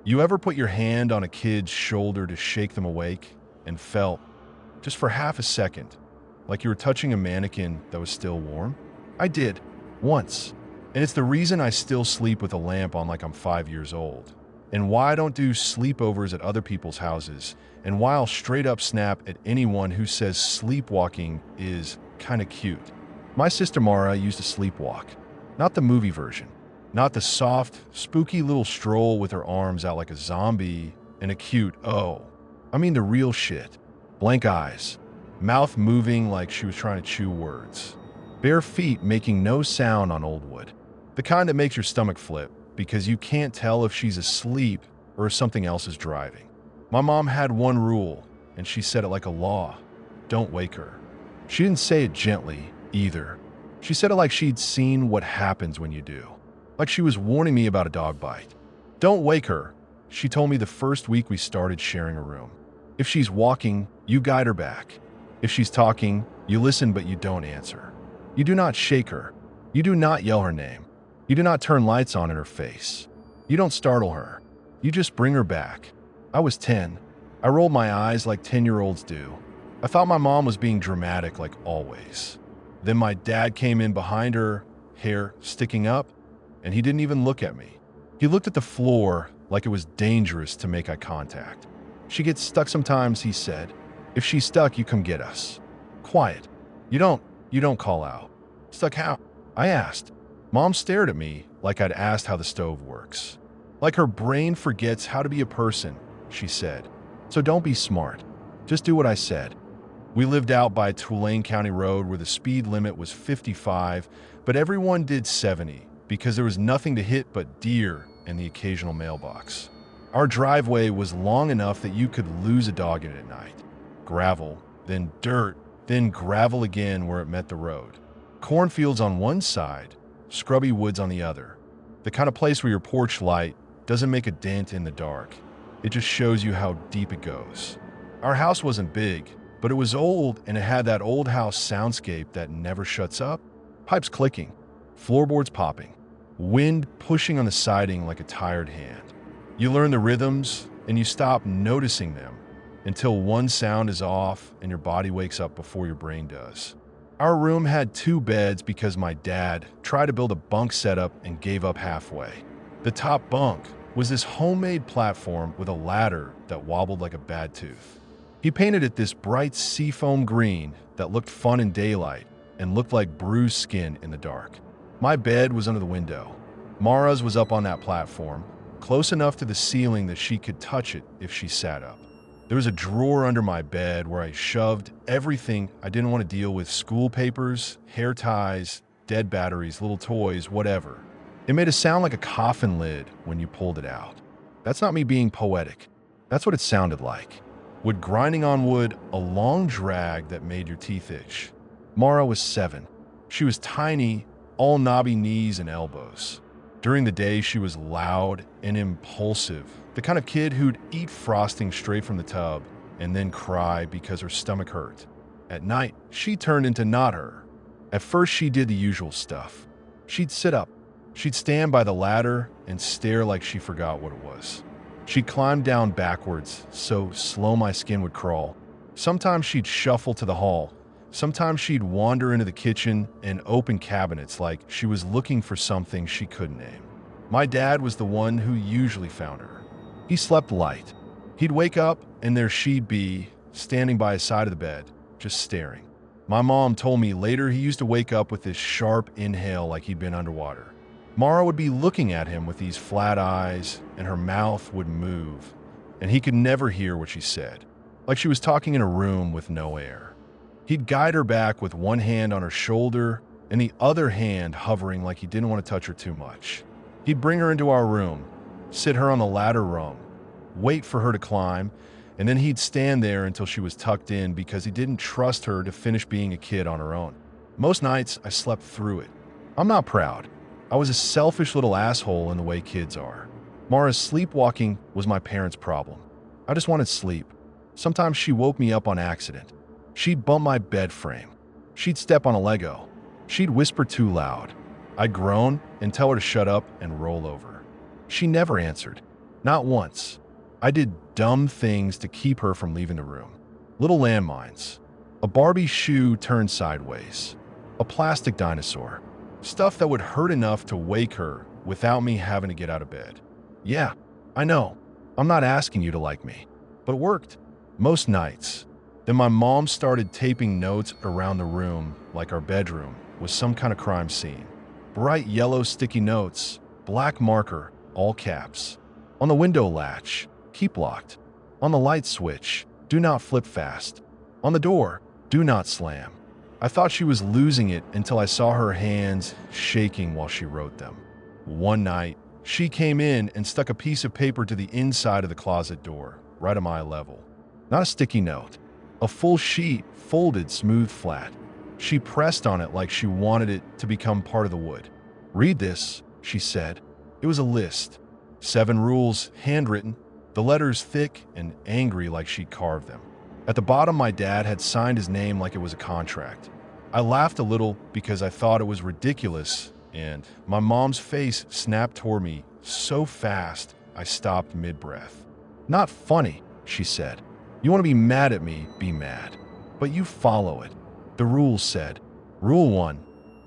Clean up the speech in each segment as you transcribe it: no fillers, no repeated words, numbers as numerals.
You ever put your hand on a kid's shoulder to shake them awake and felt, just for half a second, like you were touching a mannequin that was still warm? I did, once. And it's the reason I still sleep with a lamp on like I'm 5 years old. And why I don't do sleepovers at other people's houses. And why I'll straight up snap at anyone who says sleepwalking is kinda cute. My sister Mara used to sleepwalk. Not the movie version. Not the soft, spooky little stroll with her arms out like a zombie and a cute, oh. I mean the real shit. Blank eyes. Mouth moving like she was trying to chew words. Bare feet making no sound on old wood. The kind that makes your stomach flip because you can't tell if she's asleep or if something else is driving. My mom had one rule, and she said it like a law. Don't wake her. She didn't say it gently, either. She said it like she'd seen what happens when you do. Like she was warning me about a dog bite. Don't wake her, she told me the first week we started sharing a room. If she's walking, you guide her back. If she's talking, you listen but you don't answer. You do not shake her. You do not yell her name. You do not turn lights on in her face. You don't startle her. You just bring her back. I was 10. I rolled my eyes like 10-year-olds do. I thought my mom was being dramatic like always. Then my dad came in behind her, hair sticking up, and he didn't even look at me. He looked at the floor like it was dangerous to make eye contact. She gets stuck sometimes, he said. If she's stuck, you come get us. Quiet. You don't call out. Stuck how? I asked. Mom stared at me like I'd asked how the stove works. Like her brain forgets how to be a person, she said. So don't be smart. Just do what I said. We lived out by Tulane County Road where the speed limit was 55, but everyone did 70 because there was nothing to hit but deer and the occasional mailbox. Our driveway was long enough that you could lose a dog in it at night. Gravel, then dirt, then gravel again where it met the road. Cornfields on one side, scrubby woods on the other. The kind of place where your porch light doesn't make a dent in the dark. It just shows you how deep it goes. Our house wasn't big, but it was old and it had that old house soundscape that never shuts up. Pipes clicking, floorboards popping, wind pushing on the siding like a tired hand. You learn the rhythms and you stop noticing them until one sound is off and your body wakes up before your brain does. Our room had 2 beds because my dad tried to build a bunk setup and gave up halfway. The top bunk was this homemade platform with a ladder that wobbled like a bad tooth. He painted it this bright seafoam green that looked fun in daylight and looked like bruised skin in the dark. My bed was under the window. Mara's was up on that platform, close enough to the ceiling that she could touch it if she sat up. There was a drawer under my bed where I shoved everything I didn't want to deal with: school papers, hair ties, dead batteries, little toys, whatever. It made a sound like a coffin lid when you pulled it out. That's not me being poetic. That's what it sounded like. Wood grinding on wood, a long drag that made your teeth itch. Mara was 7. She was tiny, all knobby knees and elbows. During the day, she was loud and impulsive, the kind of kid who'd eat frosting straight from the tub and then cry because her stomach hurt. At night, she turned into not her. At first, she did the usual stuff. She'd sit up. She'd stand by the ladder and stare like she forgot what it was. She'd climb down backwards, so slow my skin would crawl. Sometimes she'd shuffle to the hall. Sometimes she'd wander into the kitchen and open cabinets like she was looking for something she couldn't name. My dad was the one who usually found her. He slept light. He'd wake up and there she'd be, standing by his side of the bed, just staring. My mom told me later he used to wake up with this sharp inhale like he'd been underwater. Mara would be looking at him with these flat eyes and her mouth would move, and he could never hear what she said, like she was talking in a room with no air. He'd guide her back with one hand on her shoulder and the other hand hovering like he didn't want to touch her too much. He'd bring her into our room, sit her on the ladder rung, wait for her to climb, and then he'd stand there until she was tucked in because he didn't trust her to finish being a kid on her own. Most nights, I slept through it. I'm not proud. I was a selfish little asshole in the way kids are. Mara's sleepwalking was my parents' problem. I just wanted sleep. Sometimes she woke me up on accident. She'd bump my bed frame. She'd step on a Lego. She'd whisper too loud. I'd groan and tell her to shut up and roll over. She never answered. Not once. I did dumb things to keep her from leaving the room. Little landmines. A Barbie shoe turned sideways. A plastic dinosaur. Stuff that would hurt enough to wake her without me having to get out of bed. Yeah, I know. I'm not asking you to like me. But it worked. Most nights. Then my mom started taping notes around the room like our bedroom was some kind of crime scene. Bright yellow sticky notes, black marker, all caps. On the window latch, keep locked. On the light switch, do not flip fast. On the door, do not slam. I thought she was losing it until I saw her hands shaking while she wrote them. One night, she came in and stuck a piece of paper to the inside of the closet door, right at my level. Not a sticky note. A full sheet, folded smooth flat. She pressed on it like she wanted it to become part of the wood. "Read this," she said. It was a list. 7 rules, handwritten, the letters thick and angry like she'd carved them. At the bottom, my dad had signed his name like it was a contract. I laughed a little because I thought it was ridiculous, and my mom's face snapped toward me so fast I stopped mid-breath. "Not funny," she said. "You want to be mad at me, be mad. But you follow it." The rules said, Rule 1,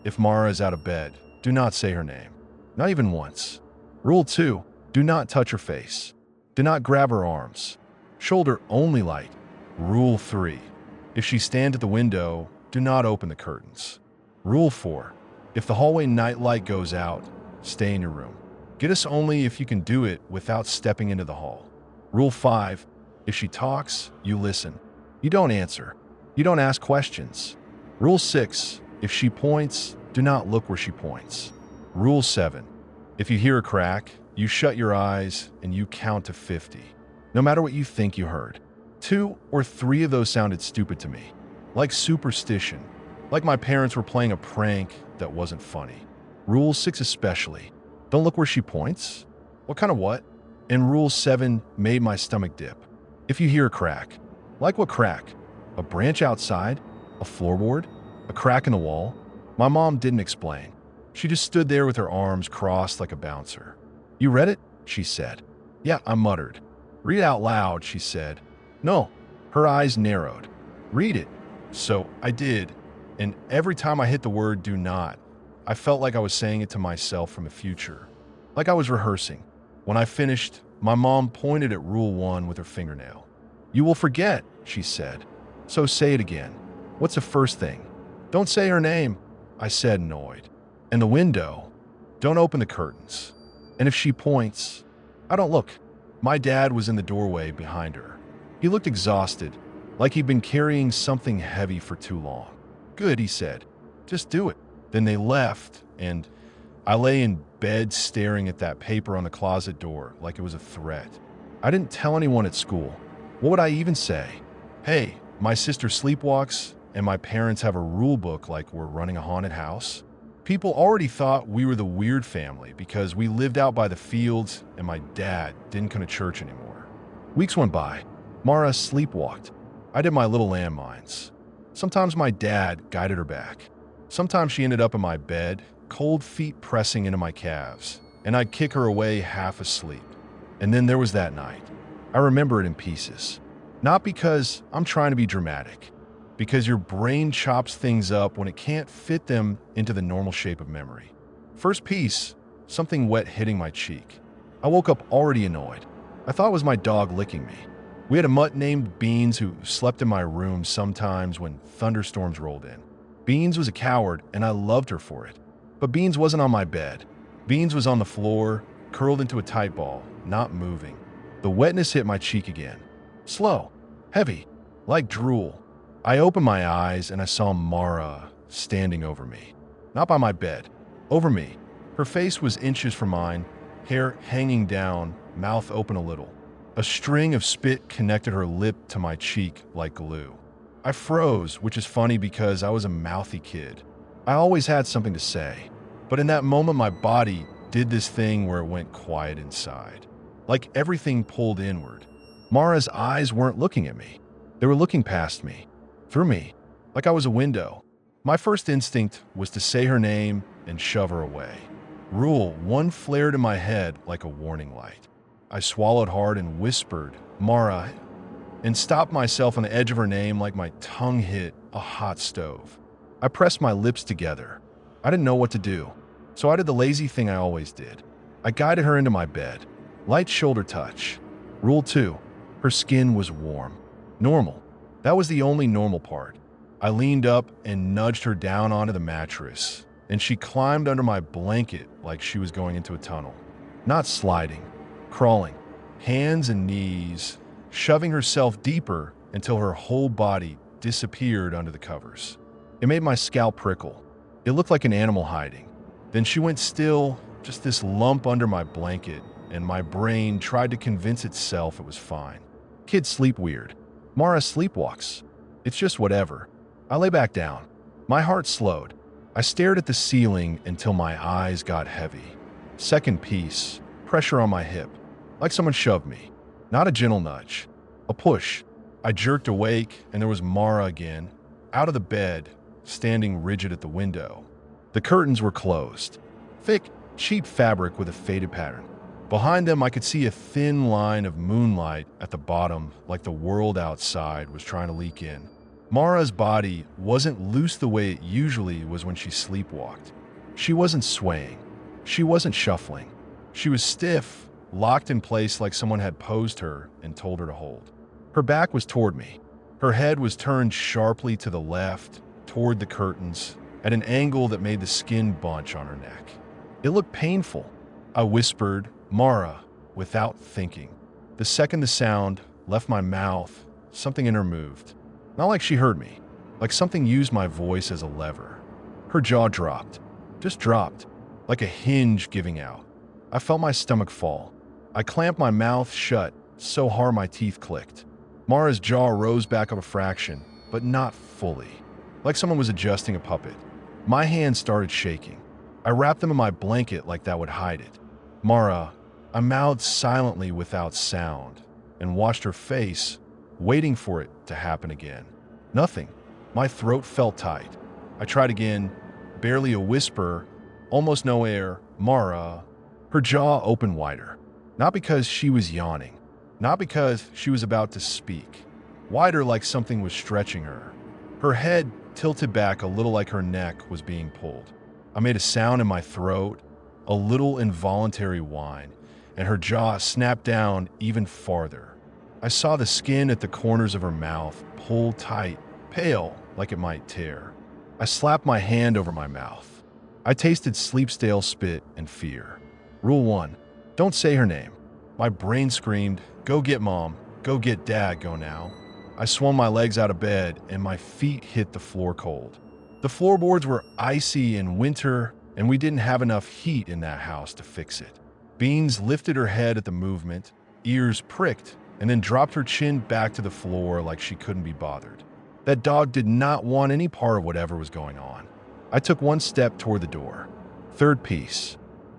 if Mara is out of bed, do not say her name. Not even once. Rule 2, do not touch her face. Do not grab her arms. Shoulder only light. Rule 3, if she stands at the window, do not open the curtains. Rule 4, if the hallway nightlight goes out, stay in your room. Get us only if you can do it without stepping into the hall. Rule 5, if she talks, you listen. You don't answer. You don't ask questions. Rule 6, if she points, do not look where she points. Rule 7, if you hear a crack, you shut your eyes and you count to 50, no matter what you think you heard. 2 or 3 of those sounded stupid to me, like superstition, like my parents were playing a prank that wasn't funny. Rule 6 especially, don't look where she points. What kind of what? And Rule 7 made my stomach dip. If you hear a crack, like what crack? A branch outside? A floorboard? A crack in the wall? My mom didn't explain. She just stood there with her arms crossed like a bouncer. "You read it?" she said. "Yeah," I muttered. "Read it out loud," she said. "No." Her eyes narrowed. "Read it." So I did, and every time I hit the word "do not," I felt like I was saying it to myself from the future, like I was rehearsing. When I finished, my mom pointed at Rule 1 with her fingernail. "You will forget," she said. "So say it again. What's the first thing?" "Don't say her name," I said, annoyed. "And the window. Don't open the curtains. And if she points, I don't look." My dad was in the doorway behind her. He looked exhausted, like he'd been carrying something heavy for too long. "Good," he said. "Just do it." Then they left, and I lay in bed staring at that paper on the closet door like it was a threat. I didn't tell anyone at school. What would I even say? Hey, my sister sleepwalks, and my parents have a rule book like we're running a haunted house. People already thought we were the weird family because we lived out by the fields and my dad didn't come to church anymore. Weeks went by. Mara sleepwalked. I did my little landmines. Sometimes my dad guided her back. Sometimes she ended up in my bed, cold feet pressing into my calves, and I'd kick her away half asleep. And then there was that night. I remember it in pieces. Not because I'm trying to be dramatic, because your brain chops things up when it can't fit them into the normal shape of memory. First piece, something wet hitting my cheek. I woke up already annoyed. I thought it was my dog licking me. We had a mutt named Beans who slept in my room sometimes when thunderstorms rolled in. Beans was a coward, and I loved her for it. But Beans wasn't on my bed. Beans was on the floor, curled into a tight ball, not moving. The wetness hit my cheek again. Slow, heavy, like drool. I opened my eyes and I saw Mara standing over me. Not by my bed, over me. Her face was inches from mine, hair hanging down, mouth open a little. A string of spit connected her lip to my cheek like glue. I froze, which is funny because I was a mouthy kid. I always had something to say, but in that moment my body did this thing where it went quiet inside. Like everything pulled inward. Mara's eyes weren't looking at me. They were looking past me, through me, like I was a window. My first instinct was to say her name and shove her away. Rule 1 flared in my head like a warning light. I swallowed hard and whispered, "Mara," and stopped myself on the edge of her name like my tongue hit a hot stove. I pressed my lips together. I didn't know what to do, so I did the lazy thing I always did. I guided her into my bed. Light shoulder touch. Rule 2. Her skin was warm. Normal. That was the only normal part. I leaned up and nudged her down onto the mattress, and she climbed under my blanket like she was going into a tunnel. Not sliding, crawling, hands and knees, shoving herself deeper until her whole body disappeared under the covers. It made my scalp prickle. It looked like an animal hiding. Then she went still, just this lump under my blanket, and my brain tried to convince itself it was fine. Kids sleep weird. Mara sleepwalks. It's just whatever. I lay back down. My heart slowed. I stared at the ceiling until my eyes got heavy. Second piece, pressure on my hip, like someone shoved me. Not a gentle nudge, a push. I jerked awake, and there was Mara again, out of the bed, standing rigid at the window. The curtains were closed. Thick, cheap fabric with a faded pattern. Behind them, I could see a thin line of moonlight at the bottom, like the world outside was trying to leak in. Mara's body wasn't loose the way it usually was when she sleepwalked. She wasn't swaying. She wasn't shuffling. She was stiff, locked in place like someone had posed her and told her to hold. Her back was toward me. Her head was turned sharply to the left, toward the curtains, at an angle that made the skin bunch on her neck. It looked painful. I whispered, "Mara," without thinking. The second the sound left my mouth, something in her moved. Not like she heard me, like something used my voice as a lever. Her jaw dropped, just dropped, like a hinge giving out. I felt my stomach fall. I clamped my mouth shut so hard my teeth clicked. Mara's jaw rose back up a fraction, but not fully, like someone was adjusting a puppet. My hands started shaking. I wrapped them in my blanket like that would hide it. "Mara," I mouthed silently without sound, and watched her face, waiting for it to happen again. Nothing. My throat felt tight. I tried again, barely a whisper, almost no air. "Mara." Her jaw opened wider. Not because she was yawning. Not because she was about to speak. Wider like something was stretching her. Her head tilted back a little like her neck was being pulled. I made a sound in my throat, a little involuntary whine, and her jaw snapped down even farther. I saw the skin at the corners of her mouth pull tight, pale like it might tear. I slapped my hand over my mouth. I tasted sleep-stale spit and fear. Rule 1. Don't say her name. My brain screamed, "Go get Mom. Go get Dad, go now." I swung my legs out of bed, and my feet hit the floor cold. The floorboards were icy in winter, and we didn't have enough heat in that house to fix it. Beans lifted her head at the movement, ears pricked, and then dropped her chin back to the floor like she couldn't be bothered. That dog did not want any part of whatever was going on. I took one step toward the door. Third piece.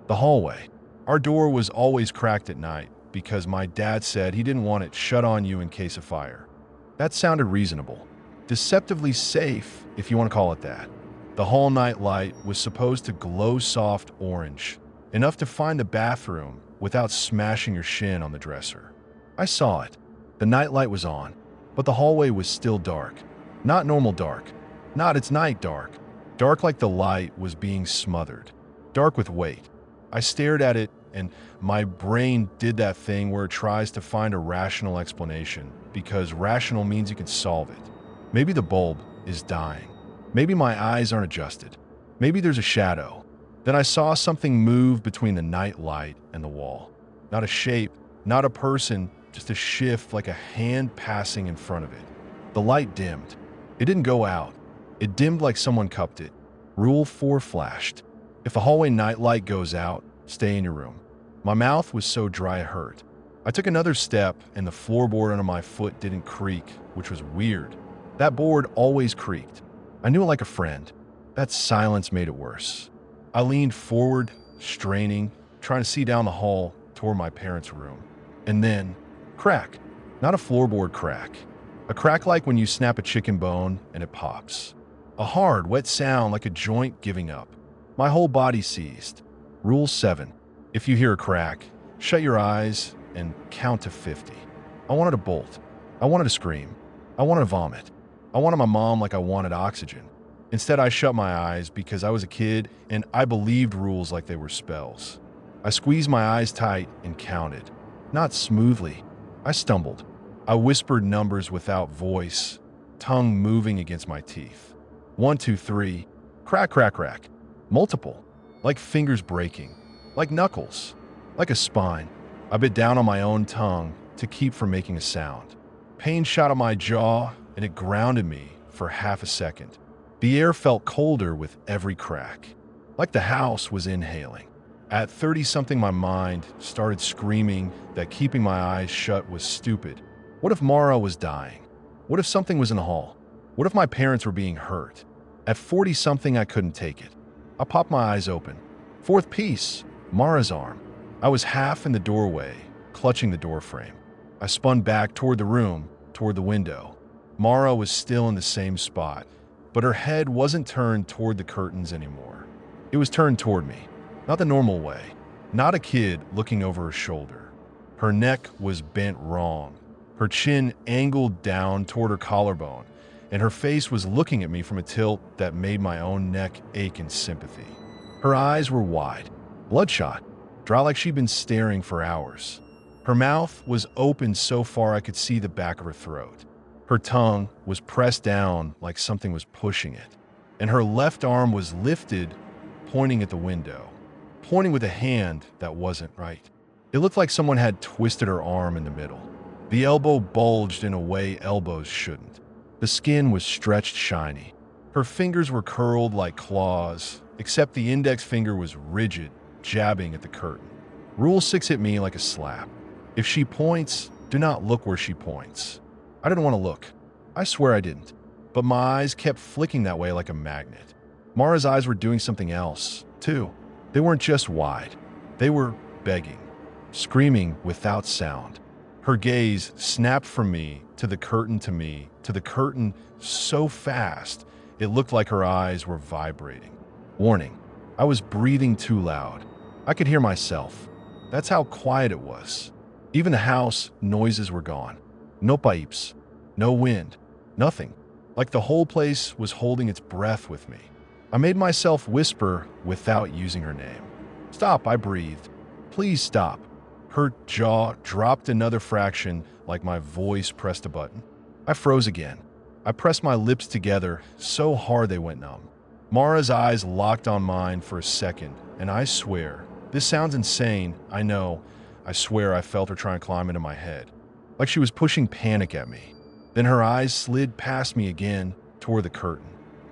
The hallway. Our door was always cracked at night because my dad said he didn't want it shut on you in case of fire. That sounded reasonable. Deceptively safe, if you want to call it that. The hall night light was supposed to glow soft orange, enough to find the bathroom without smashing your shin on the dresser. I saw it. The nightlight was on, but the hallway was still dark. Not normal dark. Not its night dark. Dark like the light was being smothered. Dark with weight. I stared at it, and my brain did that thing where it tries to find a rational explanation, because rational means you can solve it. Maybe the bulb is dying. Maybe my eyes aren't adjusted. Maybe there's a shadow. Then I saw something move between the night light and the wall. Not a shape, not a person, just a shift like a hand passing in front of it. The light dimmed. It didn't go out. It dimmed like someone cupped it. Rule 4 flashed. If the hallway nightlight goes out, stay in your room. My mouth was so dry it hurt. I took another step, and the floorboard under my foot didn't creak, which was weird. That board always creaked. I knew it like a friend. That silence made it worse. I leaned forward, straining, trying to see down the hall toward my parents' room. And then, crack. Not a floorboard crack. A crack like when you snap a chicken bone and it pops. A hard, wet sound like a joint giving up. My whole body seized. Rule 7. If you hear a crack, shut your eyes and count to 50. I wanted to bolt. I wanted to scream. I wanted to vomit. I wanted my mom like I wanted oxygen. Instead, I shut my eyes because I was a kid and I believed rules like they were spells. I squeezed my eyes tight and counted. Not smoothly. I stumbled. I whispered numbers without voice, tongue moving against my teeth. 1, 2, 3. Crack, crack, crack. Multiple. Like fingers breaking. Like knuckles. Like a spine. I bit down on my own tongue to keep from making a sound. Pain shot at my jaw and it grounded me for half a second. The air felt colder with every crack. Like the house was inhaling. At 30-something, my mind started screaming that keeping my eyes shut was stupid. What if Mara was dying? What if something was in the hall? What if my parents were being hurt? At 40-something, I couldn't take it. I popped my eyes open. Fourth piece, Mara's arm. I was half in the doorway, clutching the doorframe. I spun back toward the room, toward the window. Mara was still in the same spot, but her head wasn't turned toward the curtains anymore. It was turned toward me. Not the normal way. Not a kid looking over her shoulder. Her neck was bent wrong. Her chin angled down toward her collarbone, and her face was looking at me from a tilt that made my own neck ache in sympathy. Her eyes were wide, bloodshot, dry like she'd been staring for hours. Her mouth was open so far I could see the back of her throat. Her tongue was pressed down like something was pushing it, and her left arm was lifted, pointing at the window. Pointing with a hand that wasn't right. It looked like someone had twisted her arm in the middle. The elbow bulged in a way elbows shouldn't. The skin was stretched shiny. Her fingers were curled like claws, except the index finger was rigid, jabbing at the curtain. Rule 6 hit me like a slap. If she points, do not look where she points. I didn't want to look. I swear I didn't. But my eyes kept flicking that way like a magnet. Mara's eyes were doing something else, too. They weren't just wide. They were begging, screaming without sound. Her gaze snapped from me to the curtain to me to the curtain so fast it looked like her eyes were vibrating. Warning, I was breathing too loud. I could hear myself. That's how quiet it was. Even the house, noises were gone. No pipes, no wind, nothing. Like the whole place was holding its breath with me. I made myself whisper without using her name. Stop, I breathed. Please stop. Her jaw dropped another fraction like my voice pressed a button. I froze again. I pressed my lips together so hard they went numb. Mara's eyes locked on mine for a second, and I swear, this sounds insane, I know, I swear I felt her try and climb into my head. Like she was pushing panic at me. Then her eyes slid past me again toward the curtain.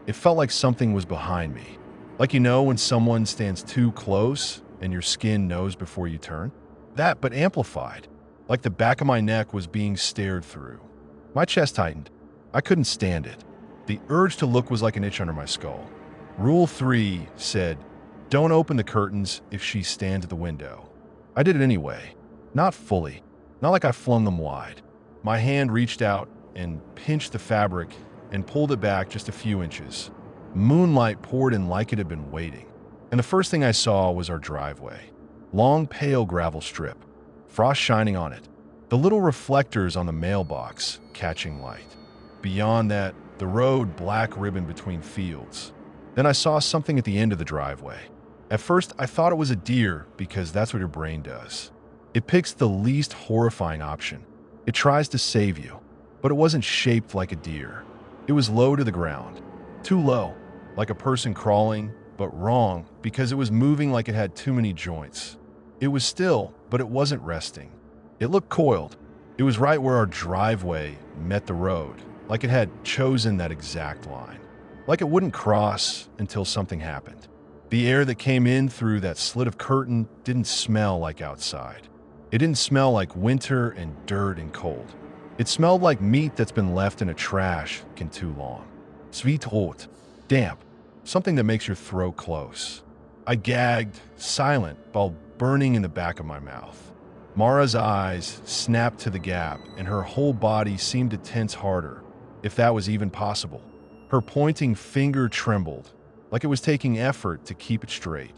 It felt like something was behind me. Like when someone stands too close and your skin knows before you turn? That, but amplified. Like the back of my neck was being stared through. My chest tightened. I couldn't stand it. The urge to look was like an itch under my skull. Rule 3 said, don't open the curtains if she stands at the window. I did it anyway. Not fully. Not like I flung them wide. My hand reached out and pinched the fabric and pulled it back just a few inches. Moonlight poured in like it had been waiting. And the first thing I saw was our driveway. Long, pale gravel strip. Frost shining on it. The little reflectors on the mailbox catching light. Beyond that, the road black ribbon between fields. Then I saw something at the end of the driveway. At first, I thought it was a deer because that's what your brain does. It picks the least horrifying option. It tries to save you. But it wasn't shaped like a deer. It was low to the ground. Too low, like a person crawling, but wrong because it was moving like it had too many joints. It was still, but it wasn't resting. It looked coiled. It was right where our driveway met the road, like it had chosen that exact line. Like it wouldn't cross until something happened. The air that came in through that slit of curtain didn't smell like outside. It didn't smell like winter and dirt and cold. It smelled like meat that's been left in a trash can too long. Sweet hot, damp, something that makes your throat close. I gagged, silent, while burning in the back of my mouth. Mara's eyes snapped to the gap, and her whole body seemed to tense harder, if that was even possible. Her pointing finger trembled, like it was taking effort to keep it straight.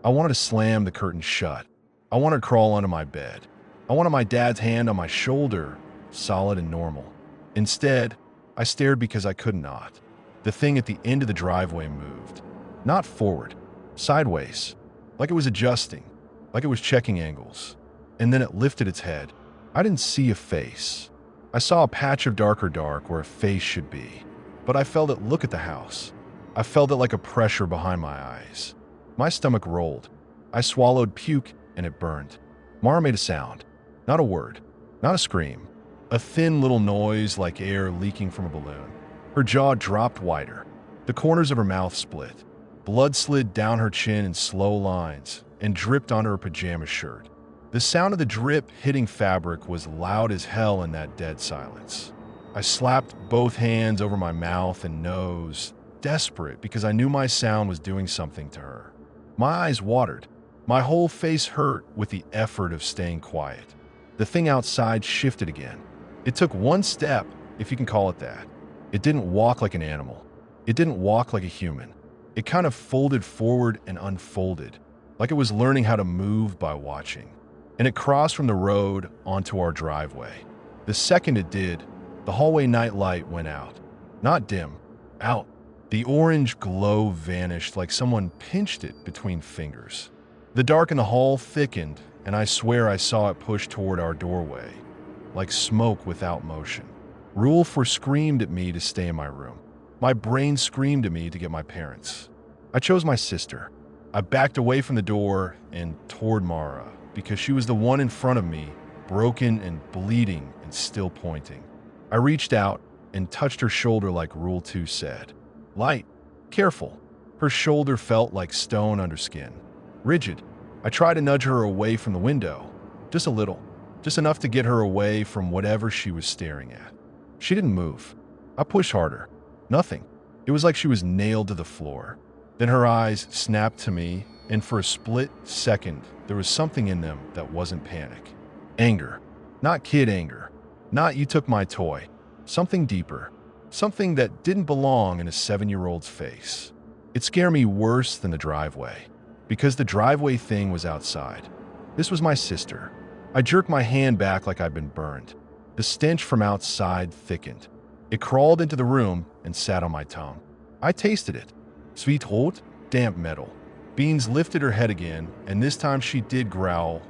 I wanted to slam the curtain shut. I wanted to crawl onto my bed. I wanted my dad's hand on my shoulder, solid and normal. Instead, I stared because I could not. The thing at the end of the driveway moved. Not forward, sideways, like it was adjusting, like it was checking angles. And then it lifted its head. I didn't see a face. I saw a patch of darker dark where a face should be. But I felt it look at the house. I felt it like a pressure behind my eyes. My stomach rolled. I swallowed puke and it burned. Mara made a sound. Not a word. Not a scream. A thin little noise like air leaking from a balloon. Her jaw dropped wider. The corners of her mouth split. Blood slid down her chin in slow lines and dripped onto her pajama shirt. The sound of the drip hitting fabric was loud as hell in that dead silence. I slapped both hands over my mouth and nose, desperate because I knew my sound was doing something to her. My eyes watered. My whole face hurt with the effort of staying quiet. The thing outside shifted again. It took one step, if you can call it that. It didn't walk like an animal. It didn't walk like a human. It kind of folded forward and unfolded, like it was learning how to move by watching. And it crossed from the road onto our driveway. The second it did, the hallway night light went out. Not dim, out. The orange glow vanished like someone pinched it between fingers. The dark in the hall thickened, and I swear I saw it push toward our doorway, like smoke without motion. Rulf screamed at me to stay in my room. My brain screamed at me to get my parents. I chose my sister. I backed away from the door and toward Mara, because she was the one in front of me, broken and bleeding and still pointing. I reached out and touched her shoulder like Rule 2 said. Light, careful. Her shoulder felt like stone under skin. Rigid. I tried to nudge her away from the window. Just a little. Just enough to get her away from whatever she was staring at. She didn't move. I pushed harder. Nothing. It was like she was nailed to the floor. Then her eyes snapped to me, and for a split second, there was something in them that wasn't panic. Anger. Not kid anger. Not you took my toy. Something deeper. Something that didn't belong in a 7-year-old's face. It scared me worse than the driveway, because the driveway thing was outside. This was my sister. I jerked my hand back like I'd been burned. The stench from outside thickened. It crawled into the room and sat on my tongue. I tasted it. Sweet hot, damp metal. Beans lifted her head again, and this time she did growl,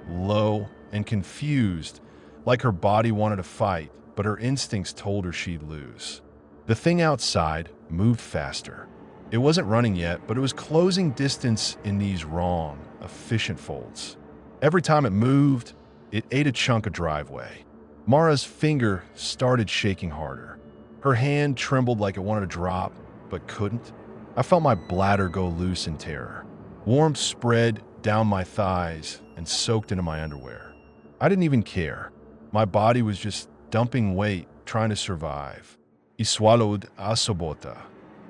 low and confused, like her body wanted to fight, but her instincts told her she'd lose. The thing outside moved faster. It wasn't running yet, but it was closing distance in these wrong, efficient folds. Every time it moved, it ate a chunk of driveway. Mara's finger started shaking harder. Her hand trembled like it wanted to drop, but couldn't. I felt my bladder go loose in terror. Warmth spread down my thighs and soaked into my underwear. I didn't even care. My body was just dumping weight, trying to survive. I swallowed asobota.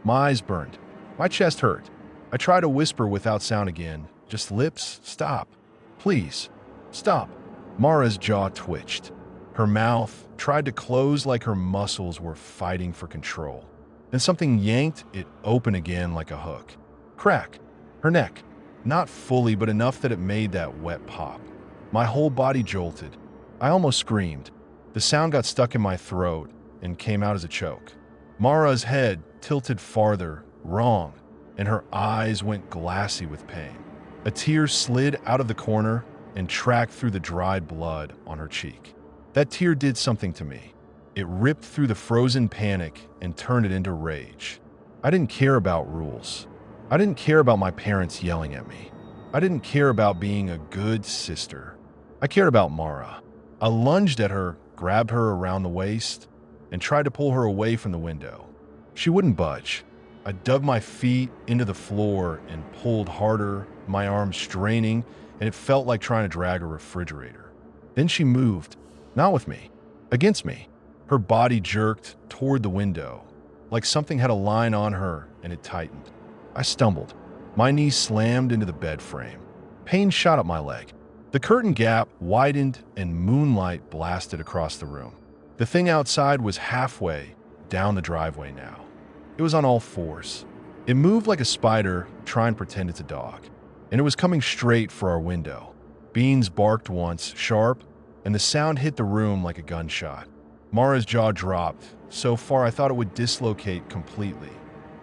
My eyes burned. My chest hurt. I tried to whisper without sound again. Just lips, stop. Please, stop. Mara's jaw twitched. Her mouth tried to close like her muscles were fighting for control. Then something yanked it open again like a hook. Crack. Her neck. Not fully, but enough that it made that wet pop. My whole body jolted. I almost screamed. The sound got stuck in my throat and came out as a choke. Mara's head tilted farther, wrong, and her eyes went glassy with pain. A tear slid out of the corner and tracked through the dried blood on her cheek. That tear did something to me. It ripped through the frozen panic and turned it into rage. I didn't care about rules. I didn't care about my parents yelling at me. I didn't care about being a good sister. I cared about Mara. I lunged at her, grabbed her around the waist, and tried to pull her away from the window. She wouldn't budge. I dug my feet into the floor and pulled harder, my arms straining, and it felt like trying to drag a refrigerator. Then she moved, not with me, against me. Her body jerked toward the window, like something had a line on her and it tightened. I stumbled. My knee slammed into the bed frame. Pain shot up my leg. The curtain gap widened and moonlight blasted across the room. The thing outside was halfway down the driveway now. It was on all fours. It moved like a spider trying to pretend it's a dog. And it was coming straight for our window. Beans barked once, sharp, and the sound hit the room like a gunshot. Mara's jaw dropped, so far I thought it would dislocate completely.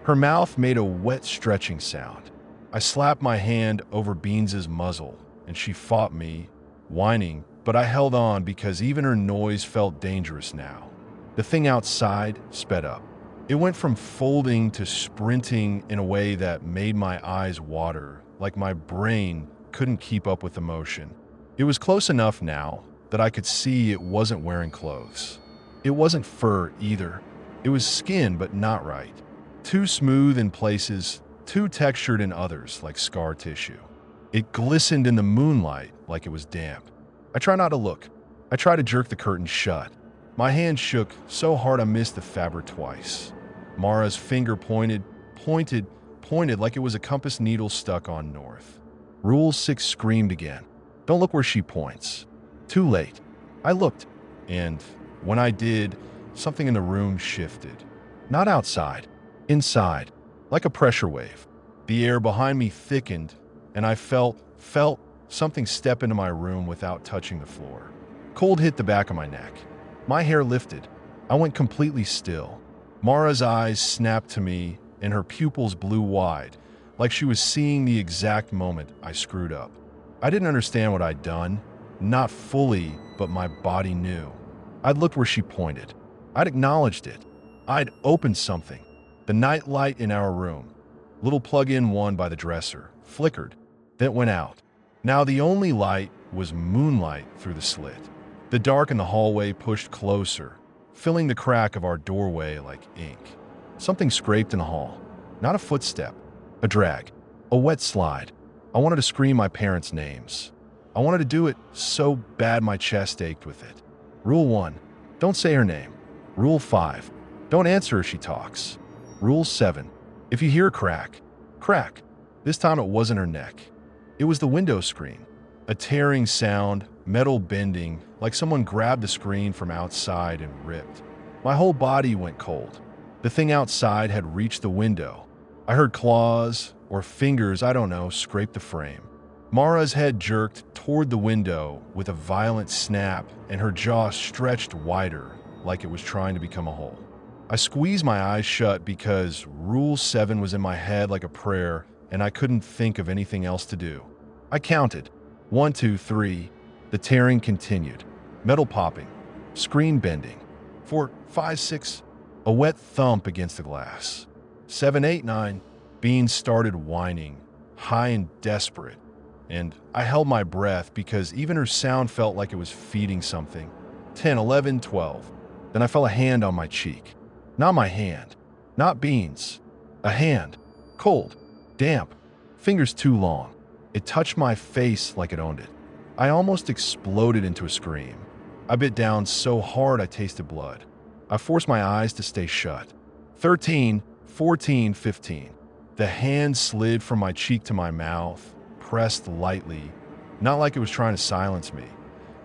Her mouth made a wet stretching sound. I slapped my hand over Beans's muzzle, and she fought me, whining, but I held on because even her noise felt dangerous now. The thing outside sped up. It went from folding to sprinting in a way that made my eyes water, like my brain couldn't keep up with the motion. It was close enough now that I could see it wasn't wearing clothes. It wasn't fur either. It was skin, but not right. Too smooth in places, too textured in others, like scar tissue. It glistened in the moonlight like it was damp. I tried not to look. I tried to jerk the curtain shut. My hand shook so hard I missed the fabric twice. Mara's finger pointed like it was a compass needle stuck on north. Rule 6 screamed again. Don't look where she points. Too late. I looked, and when I did, something in the room shifted. Not outside. Inside, like a pressure wave. The air behind me thickened, and I felt something step into my room without touching the floor. Cold hit the back of my neck. My hair lifted. I went completely still. Mara's eyes snapped to me, and her pupils blew wide, like she was seeing the exact moment I screwed up. I didn't understand what I'd done. Not fully, but my body knew. I'd looked where she pointed. I'd acknowledged it. I'd opened something. The night light in our room, little plug-in one by the dresser, flickered, then went out. Now the only light was moonlight through the slit. The dark in the hallway pushed closer, filling the crack of our doorway like ink. Something scraped in the hall. Not a footstep, a drag, a wet slide. I wanted to scream my parents' names. I wanted to do it so bad my chest ached with it. Rule 1, don't say her name. Rule 5, don't answer if she talks. Rule 7, if you hear a crack, crack. This time it wasn't her neck. It was the window screen. A tearing sound, metal bending, like someone grabbed the screen from outside and ripped. My whole body went cold. The thing outside had reached the window. I heard claws, or fingers, I don't know, scrape the frame. Mara's head jerked toward the window with a violent snap, and her jaw stretched wider, like it was trying to become a hole. I squeezed my eyes shut because Rule 7 was in my head like a prayer, and I couldn't think of anything else to do. I counted. 1, 2, 3. The tearing continued. Metal popping. Screen bending. 4, 5, 6. A wet thump against the glass. 7, 8, 9. Beans started whining, high and desperate, and I held my breath because even her sound felt like it was feeding something. 10, 11, 12. Then I felt a hand on my cheek. Not my hand. Not Beans. A hand. Cold. Damp. Fingers too long. It touched my face like it owned it. I almost exploded into a scream. I bit down so hard I tasted blood. I forced my eyes to stay shut. 13, 14, 15. The hand slid from my cheek to my mouth, pressed lightly, not like it was trying to silence me,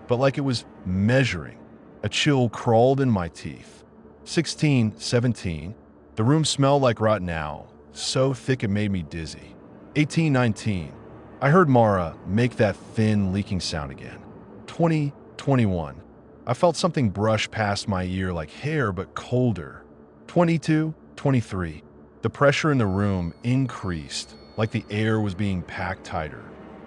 but like it was measuring. A chill crawled in my teeth. 16, 17. The room smelled like rotten owl, so thick it made me dizzy. 18, 19. I heard Mara make that thin, leaking sound again. 20, 21. I felt something brush past my ear like hair, but colder. 22, 23. The pressure in the room increased, like the air was being packed tighter.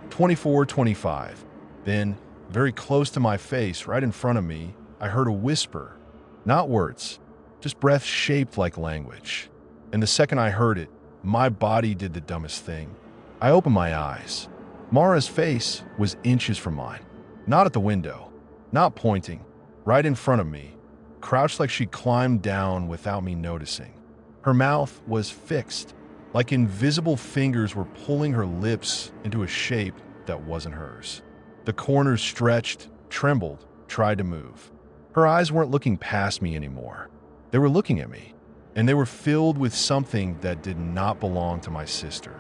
24, 25. Then, very close to my face, right in front of me, I heard a whisper. Not words, just breath shaped like language. And the second I heard it, my body did the dumbest thing. I opened my eyes. Mara's face was inches from mine. Not at the window, not pointing, right in front of me, crouched like she climbed down without me noticing. Her mouth was fixed, like invisible fingers were pulling her lips into a shape that wasn't hers. The corners stretched, trembled, tried to move. Her eyes weren't looking past me anymore. They were looking at me, and they were filled with something that did not belong to my sister.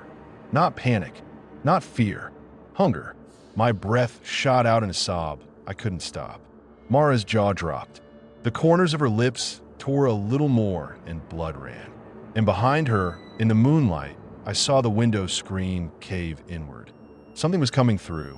Not panic, not fear, hunger. My breath shot out in a sob. I couldn't stop. Mara's jaw dropped. The corners of her lips tore a little more and blood ran. And behind her, in the moonlight, I saw the window screen cave inward. Something was coming through.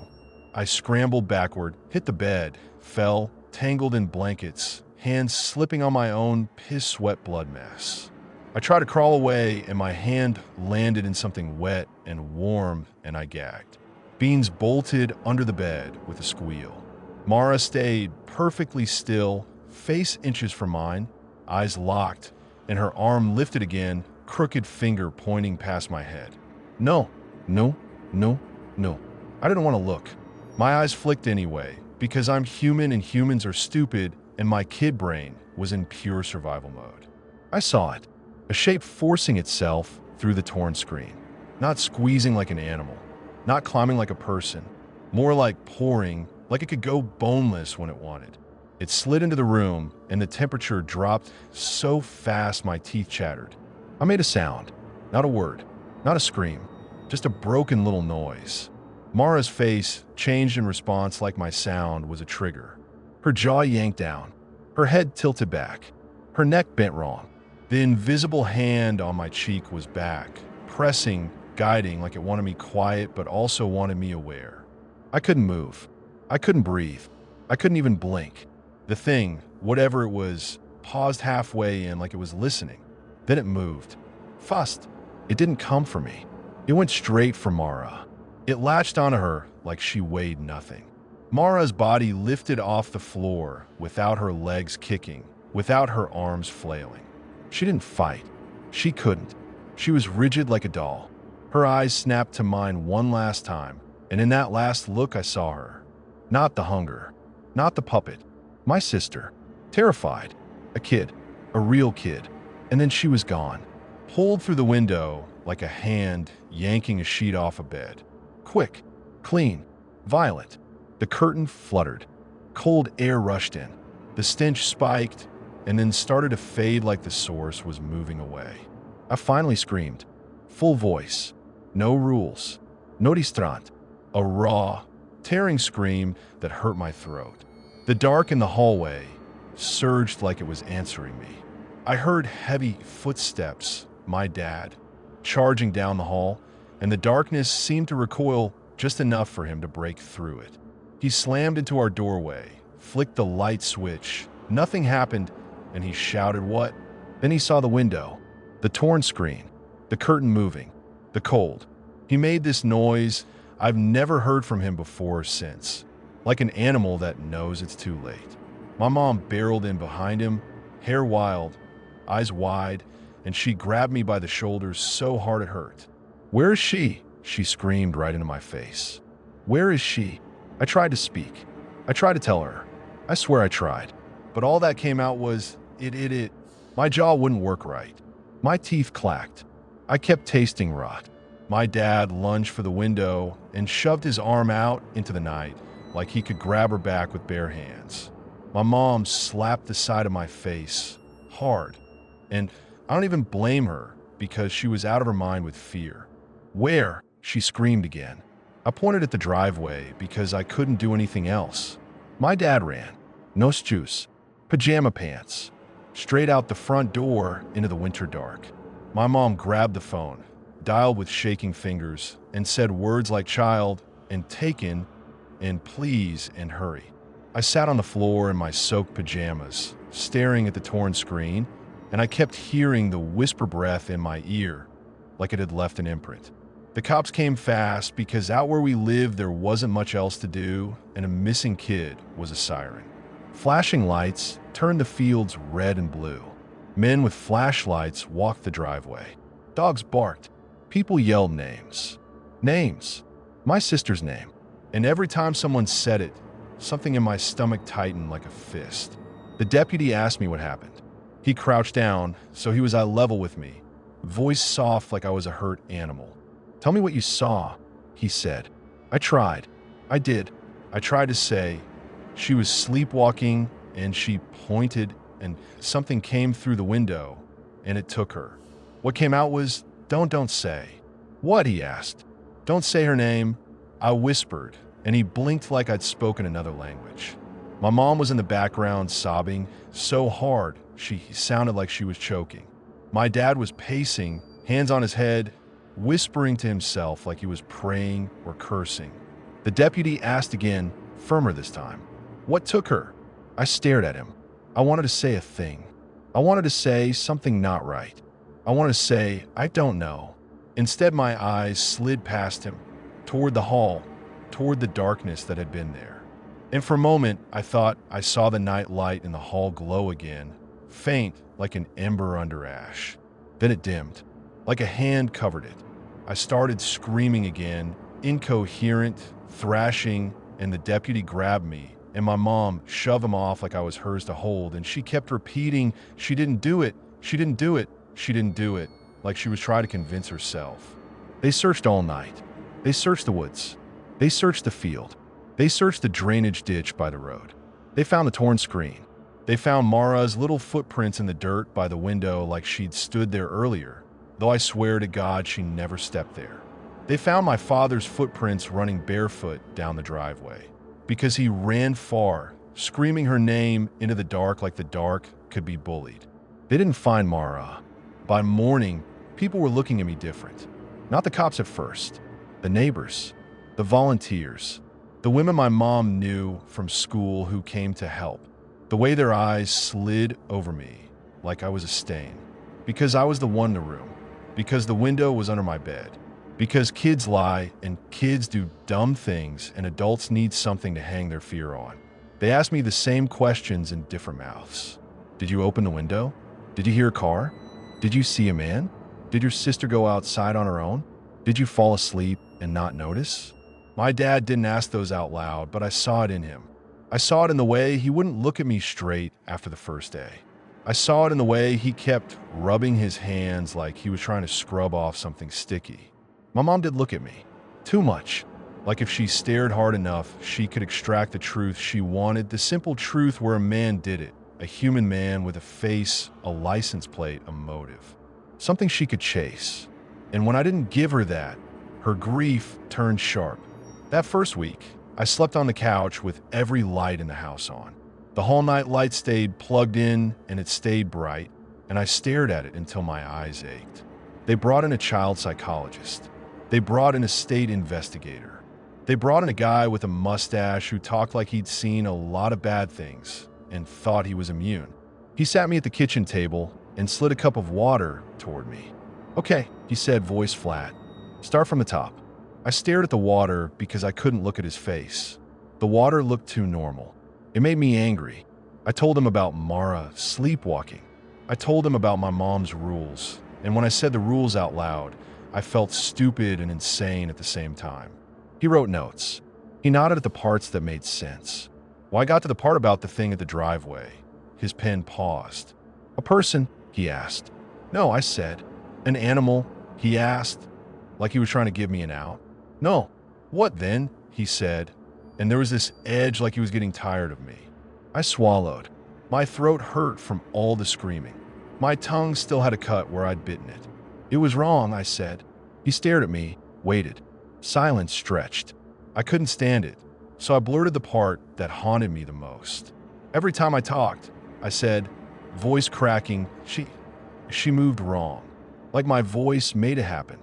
I scrambled backward, hit the bed, fell, tangled in blankets, hands slipping on my own piss-sweat blood mess. I tried to crawl away, and my hand landed in something wet and warm, and I gagged. Beans bolted under the bed with a squeal. Mara stayed perfectly still, face inches from mine, eyes locked, and her arm lifted again, crooked finger pointing past my head. No, no, no, no. I didn't want to look. My eyes flicked anyway, because I'm human and humans are stupid, and my kid brain was in pure survival mode. I saw it, a shape forcing itself through the torn screen, not squeezing like an animal, not climbing like a person, more like pouring, like it could go boneless when it wanted. It slid into the room, and the temperature dropped so fast my teeth chattered. I made a sound, not a word, not a scream, just a broken little noise. Mara's face changed in response like my sound was a trigger. Her jaw yanked down, her head tilted back, her neck bent wrong. The invisible hand on my cheek was back, pressing, guiding like it wanted me quiet but also wanted me aware. I couldn't move. I couldn't breathe. I couldn't even blink. The thing, whatever it was, paused halfway in like it was listening. Then it moved. Fast. It didn't come for me. It went straight for Mara. It latched onto her like she weighed nothing. Mara's body lifted off the floor without her legs kicking, without her arms flailing. She didn't fight. She couldn't. She was rigid like a doll. Her eyes snapped to mine one last time, and in that last look I saw her. Not the hunger. Not the puppet. My sister. Terrified. A kid. A real kid. And then she was gone. Pulled through the window like a hand yanking a sheet off a bed. Quick. Clean. Violent. The curtain fluttered. Cold air rushed in. The stench spiked and then started to fade like the source was moving away. I finally screamed. Full voice. No rules. No distrant. A raw, tearing scream that hurt my throat. The dark in the hallway surged like it was answering me. I heard heavy footsteps, my dad, charging down the hall, and the darkness seemed to recoil just enough for him to break through it. He slammed into our doorway, flicked the light switch. Nothing happened, and he shouted, "What?" Then he saw the window, the torn screen, the curtain moving, the cold. He made this noise I've never heard from him before or since, like an animal that knows it's too late. My mom barreled in behind him, hair wild, eyes wide, and she grabbed me by the shoulders so hard it hurt. "Where is she?" she screamed right into my face. "Where is she?" I tried to speak. I tried to tell her. I swear I tried. But all that came out was, it. My jaw wouldn't work right. My teeth clacked. I kept tasting rot. My dad lunged for the window and shoved his arm out into the night like he could grab her back with bare hands. My mom slapped the side of my face, hard. And I don't even blame her because she was out of her mind with fear. "Where?" she screamed again. I pointed at the driveway because I couldn't do anything else. My dad ran. No juice. Pajama pants. Straight out the front door into the winter dark. My mom grabbed the phone, dialed with shaking fingers, and said words like child and taken and please and hurry. I sat on the floor in my soaked pajamas, staring at the torn screen, and I kept hearing the whisper breath in my ear like it had left an imprint. The cops came fast because out where we lived there wasn't much else to do, and a missing kid was a siren. Flashing lights turned the fields red and blue. Men with flashlights walked the driveway. Dogs barked. People yelled names. Names. My sister's name. And every time someone said it, something in my stomach tightened like a fist. The deputy asked me what happened. He crouched down, so he was eye level with me, voice soft like I was a hurt animal. "Tell me what you saw," he said. I tried. I did. I tried to say. She was sleepwalking, and she pointed, and something came through the window, and it took her. What came out was, don't say." "What?" he asked. "Don't say her name." I whispered, and he blinked like I'd spoken another language. My mom was in the background sobbing so hard she sounded like she was choking. My dad was pacing, hands on his head, whispering to himself like he was praying or cursing. The deputy asked again, firmer this time. What took her? I stared at him. I wanted to say a thing. I wanted to say something not right. I wanted to say, I don't know. Instead, my eyes slid past him, toward the hall, toward the darkness that had been there. And for a moment, I thought I saw the night light in the hall glow again, faint like an ember under ash. Then it dimmed, like a hand covered it. I started screaming again, incoherent, thrashing, and the deputy grabbed me, and my mom shoved him off like I was hers to hold, and she kept repeating, she didn't do it, she didn't do it, she didn't do it, like she was trying to convince herself. They searched all night. They searched the woods. They searched the field. They searched the drainage ditch by the road. They found the torn screen. They found Mara's little footprints in the dirt by the window like she'd stood there earlier, though I swear to God she never stepped there. They found my father's footprints running barefoot down the driveway, because he ran far, screaming her name into the dark like the dark could be bullied. They didn't find Mara. By morning, people were looking at me different. Not the cops at first. The neighbors. The volunteers. The women my mom knew from school who came to help. The way their eyes slid over me like I was a stain. Because I was the one in the room. Because the window was under my bed. Because kids lie and kids do dumb things and adults need something to hang their fear on. They asked me the same questions in different mouths. Did you open the window? Did you hear a car? Did you see a man? Did your sister go outside on her own? Did you fall asleep and not notice? My dad didn't ask those out loud, but I saw it in him. I saw it in the way he wouldn't look at me straight after the first day. I saw it in the way he kept rubbing his hands like he was trying to scrub off something sticky. My mom did look at me. Too much. Like if she stared hard enough, she could extract the truth she wanted, the simple truth where a man did it. A human man with a face, a license plate, a motive. Something she could chase. And when I didn't give her that, her grief turned sharp. That first week, I slept on the couch with every light in the house on. The hall night light stayed plugged in and it stayed bright, and I stared at it until my eyes ached. They brought in a child psychologist. They brought in a state investigator. They brought in a guy with a mustache who talked like he'd seen a lot of bad things and thought he was immune. He sat me at the kitchen table and slid a cup of water toward me. Okay, he said, voice flat. Start from the top. I stared at the water because I couldn't look at his face. The water looked too normal. It made me angry. I told him about Mara sleepwalking. I told him about my mom's rules. And when I said the rules out loud, I felt stupid and insane at the same time. He wrote notes. He nodded at the parts that made sense. When I got to the part about the thing at the driveway, his pen paused. A person, he asked. No, I said. An animal, he asked, like he was trying to give me an out. No. What then? He said, and there was this edge like he was getting tired of me. I swallowed. My throat hurt from all the screaming. My tongue still had a cut where I'd bitten it. It was wrong, I said. He stared at me, waited. Silence stretched. I couldn't stand it, so I blurted the part that haunted me the most. Every time I talked, I said, voice cracking, she moved wrong. Like my voice made it happen.